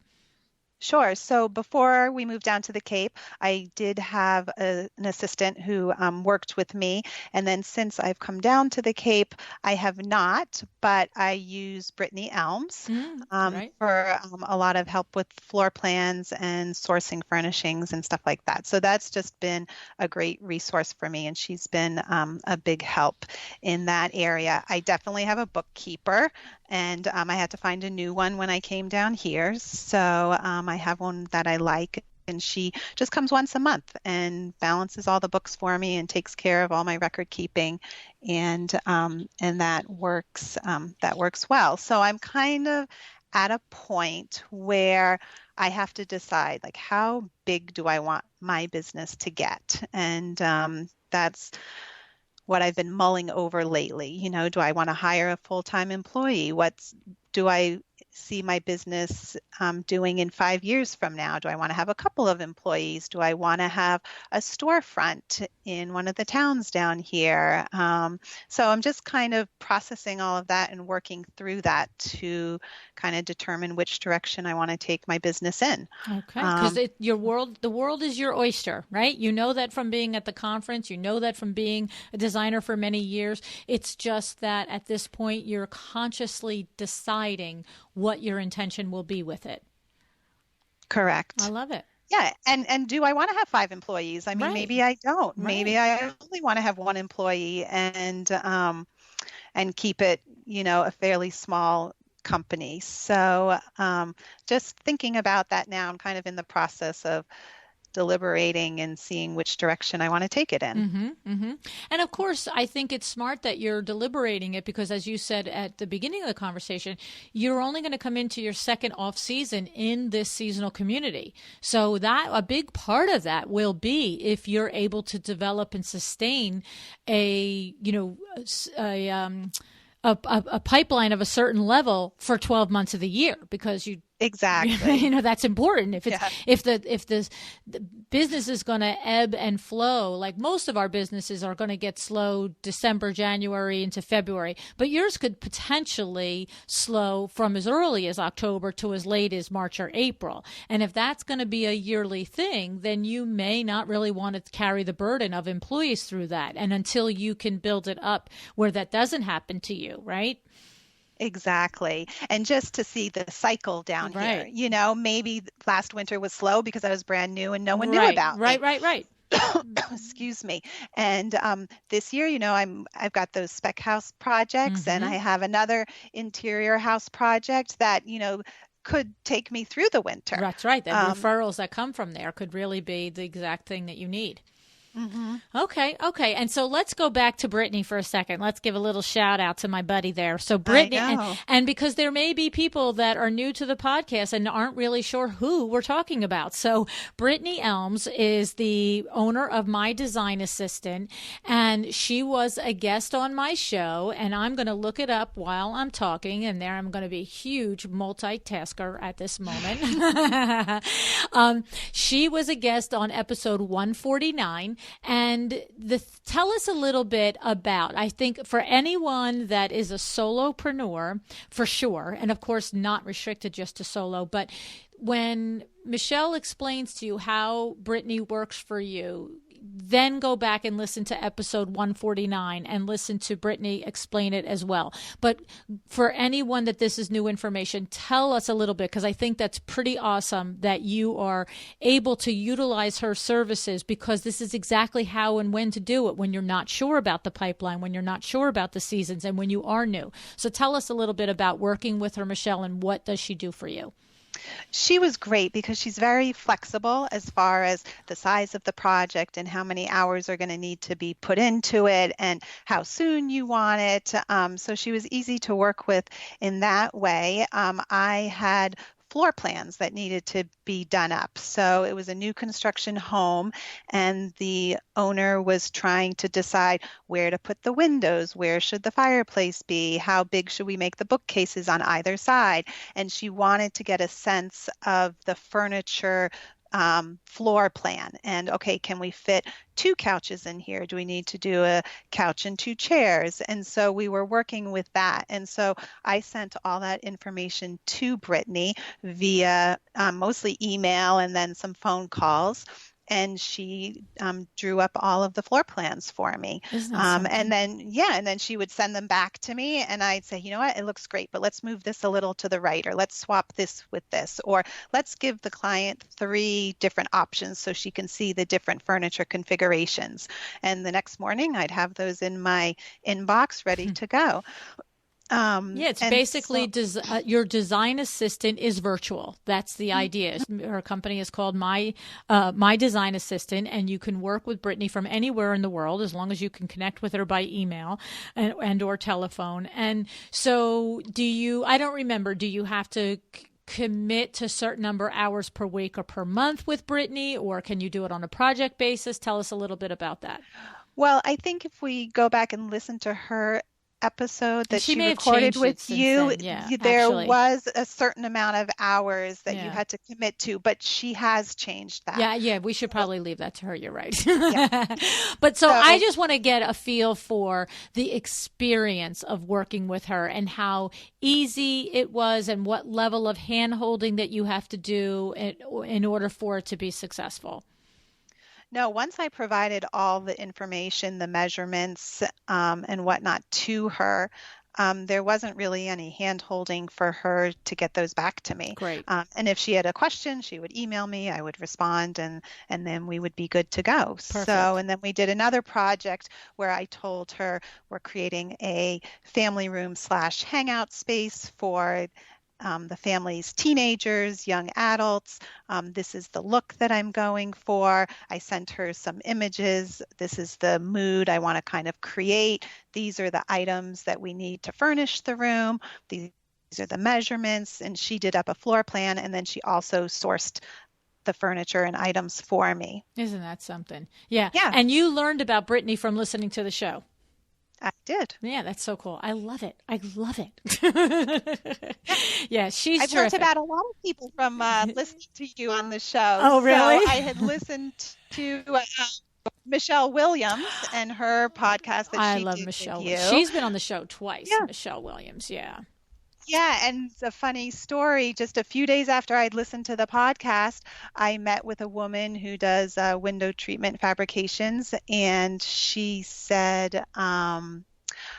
Sure. So before we moved down to the Cape, I did have an assistant who worked with me. And then since I've come down to the Cape, I have not, but I use Brittanie Elms Right. for a lot of help with floor plans and sourcing furnishings and stuff like that. So that's just been a great resource for me. And she's been a big help in that area. I definitely have a bookkeeper. And I had to find a new one when I came down here. So I have one that I like, and she just comes once a month and balances all the books for me and takes care of all my record keeping, and that works well. So I'm kind of at a point where I have to decide, like, how big do I want my business to get? And that's what I've been mulling over lately. Do I want to hire a full-time employee? Do I see my business doing in 5 years from now? Do I want to have a couple of employees? Do I want to have a storefront in one of the towns down here? So I'm just kind of processing all of that and working through that to kind of determine which direction I want to take my business in. Okay, because the world is your oyster, right? You know that from being at the conference. You know that from being a designer for many years. It's just that at this point, you're consciously deciding what your intention will be with it. Correct. I love it. Yeah. And do I want to have 5 employees? I mean, Right. maybe I don't. Right. Maybe I only want to have 1 employee and keep it, a fairly small company. So just thinking about that now, I'm kind of in the process of deliberating and seeing which direction I want to take it in. Mm-hmm, mm-hmm. And of course, I think it's smart that you're deliberating it because, as you said at the beginning of the conversation, you're only going to come into your second off season in this seasonal community. So that a big part of that will be if you're able to develop and sustain a pipeline of a certain level for 12 months of the year, because Exactly. That's important. If it's Yeah. if the business is going to ebb and flow, like most of our businesses are going to get slow December, January into February, but yours could potentially slow from as early as October to as late as March or April. And if that's going to be a yearly thing, then you may not really want to carry the burden of employees through that. And until you can build it up where that doesn't happen to you, right? Exactly. And just to see the cycle down Right. here, maybe last winter was slow because I was brand new and no one knew Right, about right, me. right. Excuse me. And this year, I've got those spec house projects, and I have another interior house project that, could take me through the winter. That's right. The referrals that come from there could really be the exact thing that you need. Mm-hmm. Okay. And so let's go back to Brittanie for a second. Let's give a little shout out to my buddy there. So Brittanie, and because there may be people that are new to the podcast and aren't really sure who we're talking about. So Brittanie Elms is the owner of My Design Assistant, and she was a guest on my show, and I'm going to look it up while I'm talking, and there I'm going to be a huge multitasker at this moment. She was a guest on episode 149. And tell us a little bit about, I think for anyone that is a solopreneur, for sure, and of course not restricted just to solo, but when Michelle explains to you how Brittanie works for you, then go back and listen to episode 149 and listen to Brittanie explain it as well. But for anyone that this is new information, tell us a little bit, because I think that's pretty awesome that you are able to utilize her services, because this is exactly how and when to do it when you're not sure about the pipeline, when you're not sure about the seasons, and when you are new. So tell us a little bit about working with her, Michelle, and what does she do for you? She was great because she's very flexible as far as the size of the project and how many hours are going to need to be put into it and how soon you want it. So she was easy to work with in that way. I had floor plans that needed to be done up. So it was a new construction home, and the owner was trying to decide where to put the windows, where should the fireplace be, how big should we make the bookcases on either side. And she wanted to get a sense of the furniture floor plan. And okay, can we fit 2 couches in here? Do we need to do a couch and 2 chairs? And so we were working with that. And so I sent all that information to Brittanie via mostly email and then some phone calls. And she drew up all of the floor plans for me. And then she would send them back to me, and I'd say, you know what, it looks great, but let's move this a little to the right, or let's swap this with this, or let's give the client 3 different options so she can see the different furniture configurations. And the next morning I'd have those in my inbox ready to go. It's basically your design assistant is virtual. That's the idea. Her company is called My Design Assistant, and you can work with Brittanie from anywhere in the world as long as you can connect with her by email and or telephone. And so do you have to commit to a certain number of hours per week or per month with Brittanie, or can you do it on a project basis? Tell us a little bit about that. Well, I think if we go back and listen to her episode that she recorded with you, there was a certain amount of hours that you had to commit to, but she has changed that. Yeah, we should probably leave that to her. You're right. But so I just want to get a feel for the experience of working with her and how easy it was and what level of hand-holding that you have to do in order for it to be successful. No, once I provided all the information, the measurements, and whatnot to her, there wasn't really any hand-holding for her to get those back to me. Great. And if she had a question, she would email me, I would respond, and then we would be good to go. Perfect. So, and then we did another project where I told her we're creating a family room / hangout space for the family's teenagers, young adults. This is the look that I'm going for. I sent her some images. This is the mood I want to kind of create. These are the items that we need to furnish the room. These are the measurements. And she did up a floor plan, and then she also sourced the furniture and items for me. Isn't that something? Yeah. Yeah. And you learned about Brittanie from listening to the show. I did. Yeah, that's so cool. I love it. Yeah, she's I've terrific. learned about a lot of people from listening to you on the show. Oh, really? So I had listened to Michelle Williams and her podcast that she love did Michelle. with you. She's been on the show twice, Yeah. Michelle Williams. Yeah. Yeah, and it's a funny story. Just a few days after I'd listened to the podcast, I met with a woman who does window treatment fabrications, and she said,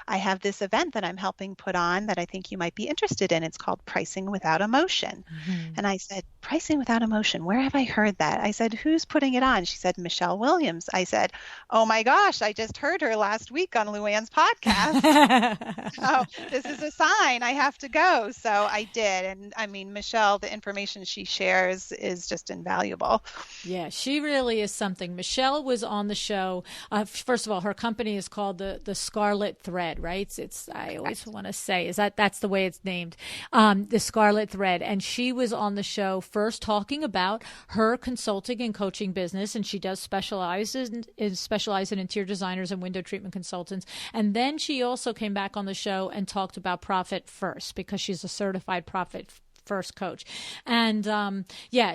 I have this event that I'm helping put on that I think you might be interested in. It's called Pricing Without Emotion. Mm-hmm. And I said, Pricing Without Emotion, where have I heard that? I said, who's putting it on? She said, Michelle Williams. I said, oh my gosh, I just heard her last week on Luann's podcast. Oh, this is a sign. I have to go. So I did. And I mean, Michelle, the information she shares is just invaluable. Yeah, she really is something. Michelle was on the show. First of all, her company is called the Scarlet Thread, right? I always want to say, that's the way it's named, the Scarlet Thread. And she was on the show first talking about her consulting and coaching business, and she does specialize in interior designers and window treatment consultants. And then she also came back on the show and talked about Profit First, because she's a certified Profit First coach. And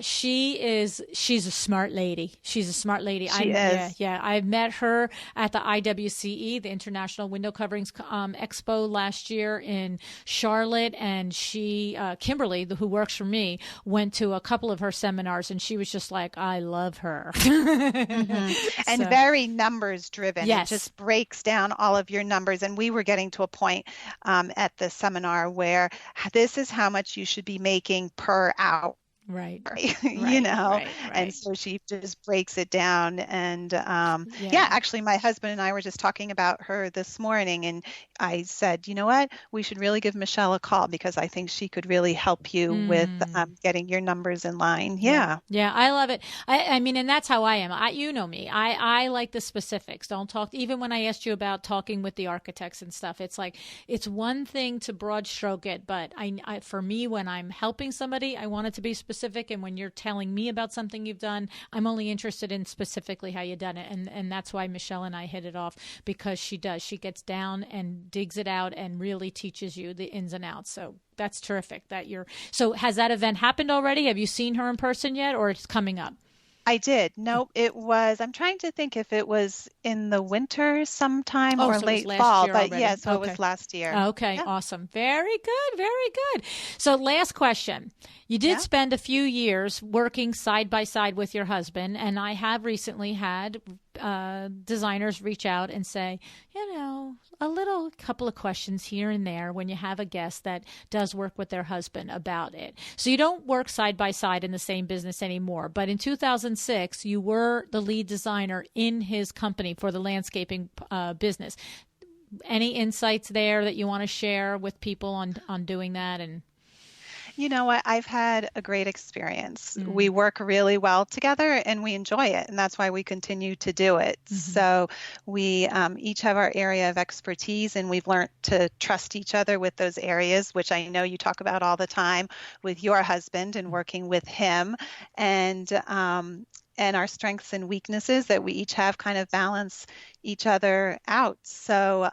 she's a smart lady. She's a smart lady. She is. Yeah. I met her at the IWCE, the International Window Coverings Expo last year in Charlotte. And she, Kimberly, who works for me, went to a couple of her seminars, and she was just like, I love her. Mm-hmm. And very numbers driven. Yes. It just breaks down all of your numbers. And we were getting to a point at the seminar where this is how much you should be making per hour. Right. Right. And so she just breaks it down. And actually my husband and I were just talking about her this morning, and I said, you know what, we should really give Michelle a call, because I think she could really help you with getting your numbers in line. Yeah, I love it. I mean, and that's how I am. You know me. I like the specifics. Don't talk. Even when I asked you about talking with the architects and stuff, it's like, it's one thing to broad stroke it, but for me, when I'm helping somebody, I want it to be specific. And when you're telling me about something you've done, I'm only interested in specifically how you've done it. And that's why Michelle and I hit it off, because she does. She gets down and digs it out and really teaches you the ins and outs. So that's terrific. So has that event happened already? Have you seen her in person yet, or it's coming up? I did. Nope, it was, I'm trying to think if it was in the winter sometime Oh, or so it was late last fall, year but yeah, already. so it Okay. was last year. Okay, Yeah, awesome. Very good, very good. So, last question. You did yeah. spend a few years working side by side with your husband, and I have recently had designers reach out and say, a little couple of questions here and there when you have a guest that does work with their husband about it. So, you don't work side by side in the same business anymore, but in 2006, you were the lead designer in his company for the landscaping business. Any insights there that you want to share with people on doing that? And You know what? I've had a great experience. We mm, work really well together and we enjoy it, and that's why we continue to do it. hmm So we each have our area of expertise, and we've learned to trust each other with those areas, which I know you talk about all the time with your husband and working with him, and and our strengths and weaknesses that we each have kind of balance each other out. So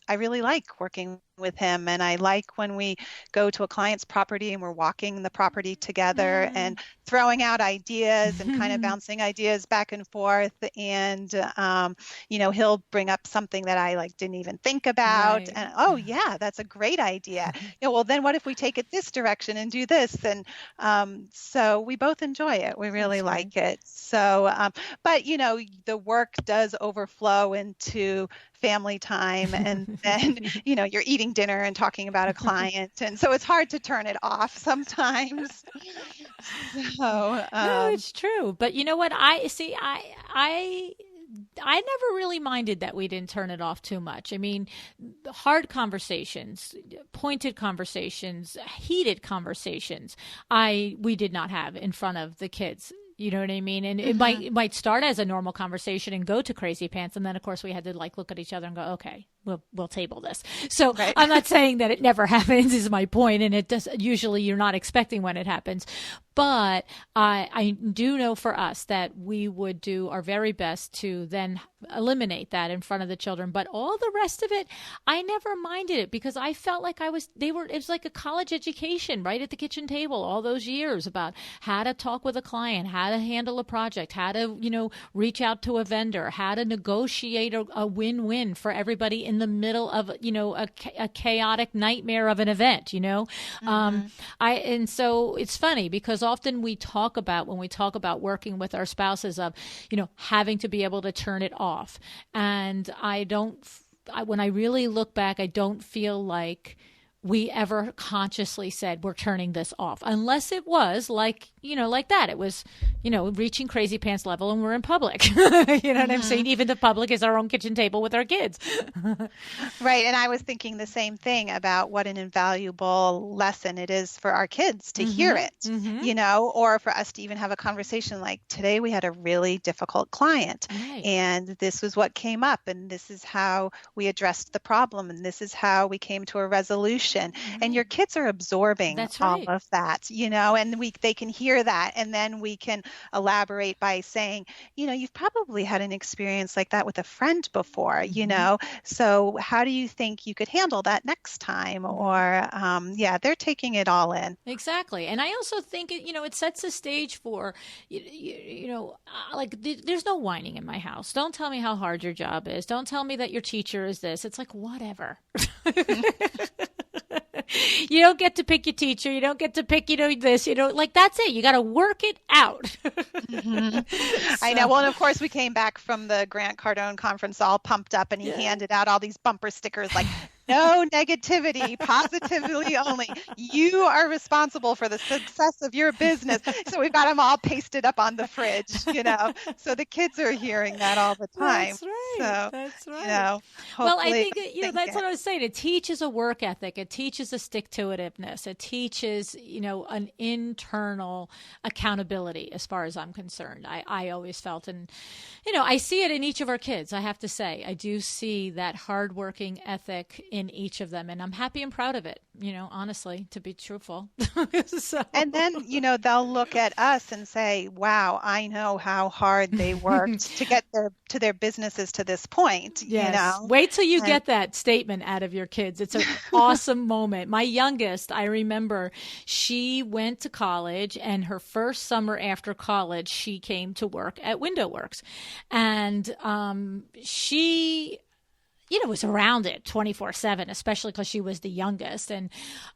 I really like working with him, and I like when we go to a client's property and we're walking the property together yeah. and throwing out ideas and kind of bouncing ideas back and forth. And he'll bring up something that I like didn't even think about, Right. and oh yeah, that's a great idea. Well, then what if we take it this direction and do this? And so we both enjoy it. We really That's great. like it. So but the work does overflow into family time, and then you're eating dinner and talking about a client, and so it's hard to turn it off sometimes. So No, it's true. But you know what? I see. I never really minded that we didn't turn it off too much. I mean, hard conversations, pointed conversations, heated conversations, we did not have in front of the kids. You know what I mean? And mhm, it might start as a normal conversation and go to crazy pants, and then of course we had to like look at each other and go, okay, we'll table this. So right. I'm not saying that it never happens is my point, and it does. Usually you're not expecting when it happens, but I do know for us that we would do our very best to then eliminate that in front of the children. But all the rest of it, I never minded it because I felt like it was like a college education right at the kitchen table all those years about how to talk with a client, how to handle a project, how to, reach out to a vendor, how to negotiate a win-win for everybody in the middle of, a chaotic nightmare of an event. Mhm, And so it's funny because often when we talk about working with our spouses of, having to be able to turn it off. And when I really look back, I don't feel like we ever consciously said we're turning this off, unless it was like that. It was reaching crazy pants level, and we're in public. You know what I'm saying? mhm. Even the public is our own kitchen table with our kids. Right. And I was thinking the same thing about what an invaluable lesson it is for our kids to hear Mm-hmm. it, Mm-hmm. or for us to even have a conversation like today we had a really difficult client Right. and this was what came up and this is how we addressed the problem and this is how we came to a resolution. And Right. your kids are absorbing That's all right. of that, and they can hear that and then we can elaborate by saying, you've probably had an experience like that with a friend before, Mm-hmm. so how do you think you could handle that next time? Right. Or, yeah, they're taking it all in. Exactly. And I also think it sets the stage for, there's no whining in my house. Don't tell me how hard your job is. Don't tell me that your teacher is this. It's like, whatever. You don't get to pick your teacher. You don't get to pick, this, like that's it. You got to work it out. Mhm. I know. So, Well, and of course, we came back from the Grant Cardone conference all pumped up, and he yeah. handed out all these bumper stickers like, no negativity, positively only. You are responsible for the success of your business. So we've got them all pasted up on the fridge. So the kids are hearing that all the time. That's right. So, That's you right. know, Well, I hopefully think sink that's in. what I was saying. It teaches a work ethic. It teaches a stick-to-itiveness. It teaches an internal accountability. As far as I'm concerned, I always felt, and I see it in each of our kids. I have to say, I do see that hardworking ethic in each of them. And I'm happy and proud of it, honestly, to be truthful. So. And then, they'll look at us and say, wow, I know how hard they worked to get their businesses to this point. Yes. Wait till you get that statement out of your kids. It's an awesome moment. My youngest, I remember, she went to college, and her first summer after college, she came to work at Window Works. And she was around it 24/7, especially because she was the youngest. And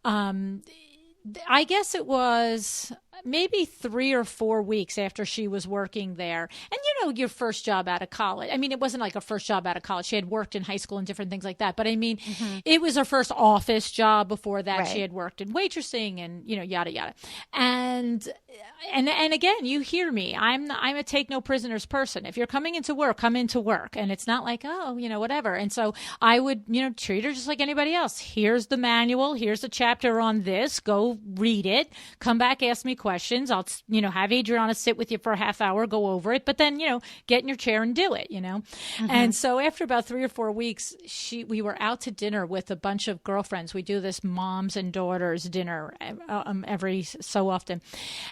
I guess it was maybe 3 or 4 weeks after she was working there. And your first job out of college. I mean, it wasn't like a first job out of college. She had worked in high school and different things like that. But I mean, it was her first office job. Before that, she had worked in waitressing and, yada, yada. And again, you hear me. I'm a take no prisoners person. If you're coming into work, come into work. And it's not like, whatever. And so I would, treat her just like anybody else. Here's the manual. Here's the chapter on this. Go read it. Come back, ask me questions. I'll, have Adriana sit with you for a half hour, go over it. But then, get in your chair and do it, And so after about 3 or 4 weeks, we were out to dinner with a bunch of girlfriends. We do this moms and daughters dinner every so often.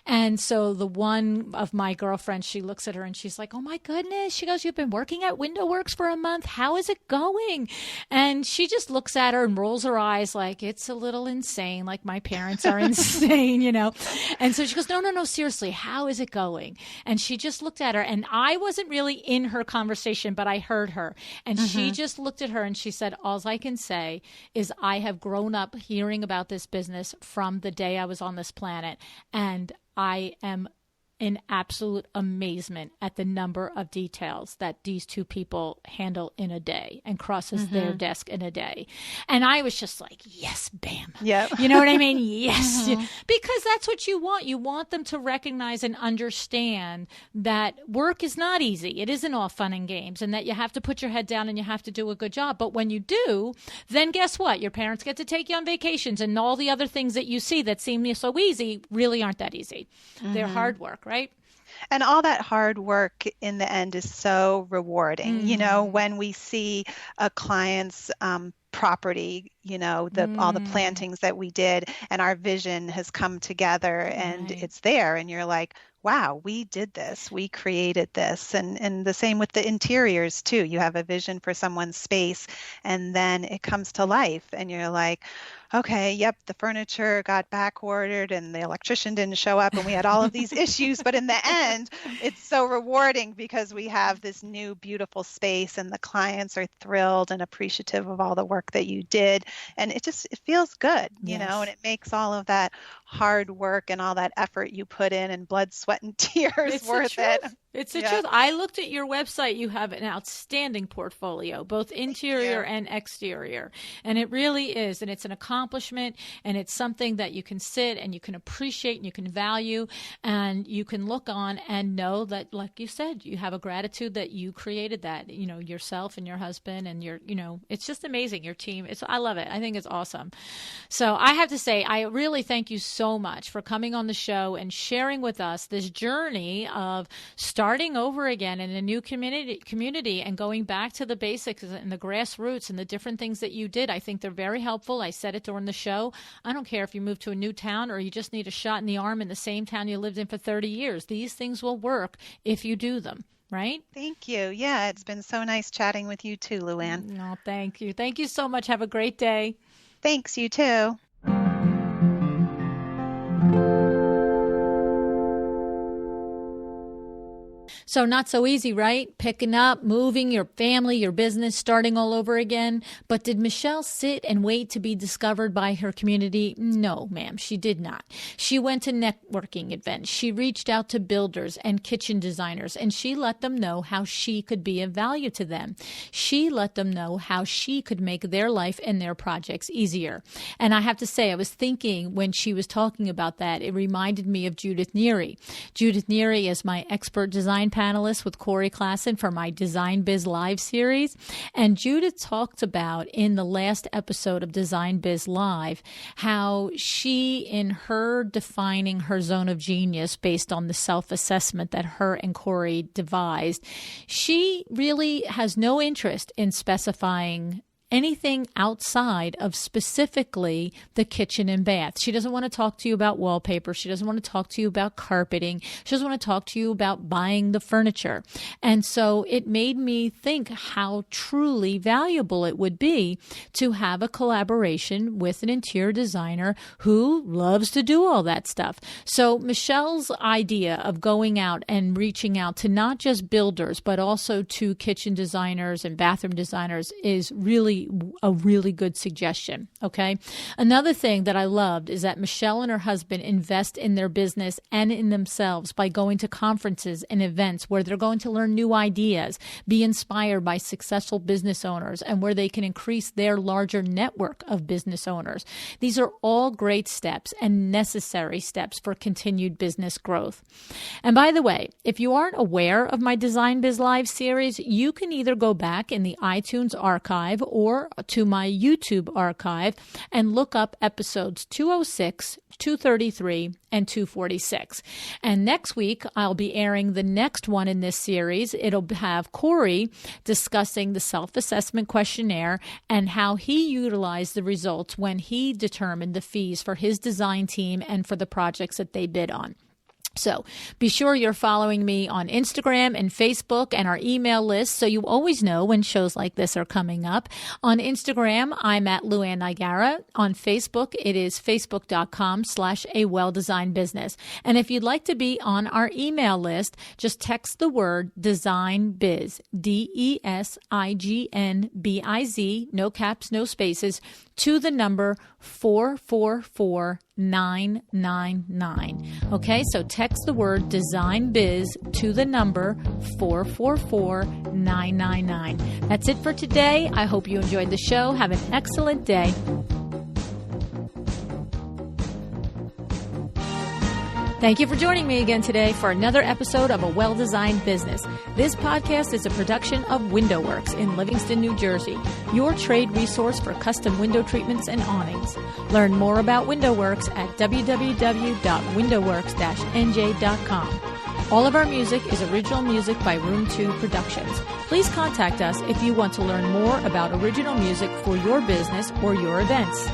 And so the one of my girlfriends, she looks at her and she's like, oh my goodness. She goes, you've been working at Window Works for a month. How is it going? And she just looks at her and rolls her eyes like, it's a little insane. Like my parents are insane, And so she goes, no, seriously, how is it going? And she just looked at her, and I wasn't really in her conversation, but I heard her. And she just looked at her and she said, all I can say is I have grown up hearing about this business from the day I was on this planet. And I am in absolute amazement at the number of details that these two people handle in a day and crosses their desk in a day. And I was just like, yes, bam. Yeah. You know what I mean? Yes. Because that's what you want. You want them to recognize and understand that work is not easy. It isn't all fun and games, and that you have to put your head down and you have to do a good job. But when you do, then guess what? Your parents get to take you on vacations, and all the other things that you see that seem so easy really aren't that easy. They're hard work, right? And all that hard work in the end is so rewarding. When we see a client's property, all the plantings that we did, and our vision has come together and it's there, and you're like, wow, we did this, we created this. And the same with the interiors too. You have a vision for someone's space, and then it comes to life, and you're like, okay, yep, the furniture got back ordered and the electrician didn't show up and we had all of these issues. But in the end, it's so rewarding because we have this new beautiful space, and the clients are thrilled and appreciative of all the work that you did. And it feels good, and it makes all of that hard work and all that effort you put in and blood, sweat, and tears worth it. It's the truth. I looked at your website. You have an outstanding portfolio, both interior and exterior. And it really is. And it's an accomplishment. And it's something that you can sit and you can appreciate and you can value. And you can look on and know that, like you said, you have a gratitude that you created that, yourself and your husband and it's just amazing. Your team. I love it. I think it's awesome. So I have to say, I really thank you so much for coming on the show and sharing with us this journey of starting over again in a new community and going back to the basics and the grassroots and the different things that you did. I think they're very helpful. I said it during the show. I don't care if you move to a new town or you just need a shot in the arm in the same town you lived in for 30 years. These things will work if you do them. Right? Thank you. Yeah, it's been so nice chatting with you too, Luann. No, thank you. Thank you so much. Have a great day. Thanks, you too. So not so easy, right? Picking up, moving your family, your business, starting all over again. But did Michelle sit and wait to be discovered by her community? No, ma'am, she did not. She went to networking events. She reached out to builders and kitchen designers, and she let them know how she could be of value to them. She let them know how she could make their life and their projects easier. And I have to say, I was thinking when she was talking about that, it reminded me of Judith Neary. Judith Neary is my expert design panelist with Corey Klassen for my Design Biz Live series. And Judith talked about in the last episode of Design Biz Live how she, in her defining her zone of genius based on the self-assessment that her and Corey devised, she really has no interest in specifying anything outside of specifically the kitchen and bath. She doesn't want to talk to you about wallpaper. She doesn't want to talk to you about carpeting. She doesn't want to talk to you about buying the furniture. And so it made me think how truly valuable it would be to have a collaboration with an interior designer who loves to do all that stuff. So Michelle's idea of going out and reaching out to not just builders, but also to kitchen designers and bathroom designers is really a really good suggestion. Okay. Another thing that I loved is that Michelle and her husband invest in their business and in themselves by going to conferences and events where they're going to learn new ideas, be inspired by successful business owners, and where they can increase their larger network of business owners. These are all great steps and necessary steps for continued business growth. And by the way, if you aren't aware of my Design Biz Live series, you can either go back in the iTunes archive or to my YouTube archive and look up episodes 206, 233, and 246. And next week, I'll be airing the next one in this series. It'll have Corey discussing the self-assessment questionnaire and how he utilized the results when he determined the fees for his design team and for the projects that they bid on. So be sure you're following me on Instagram and Facebook and our email list so you always know when shows like this are coming up. On Instagram, I'm at Luann Nigara. On Facebook, it is facebook.com/awelldesignedbusiness. And if you'd like to be on our email list, just text the word Design Biz, DESIGNBIZ, no caps, no spaces, to the number 444-999. Okay, so text the word Design Biz to the number 444-999. That's it for today. I hope you enjoyed the show. Have an excellent day. Thank you for joining me again today for another episode of A Well-Designed Business. This podcast is a production of WindowWorks in Livingston, New Jersey, your trade resource for custom window treatments and awnings. Learn more about WindowWorks at www.windowworks-nj.com. All of our music is original music by Room 2 Productions. Please contact us if you want to learn more about original music for your business or your events.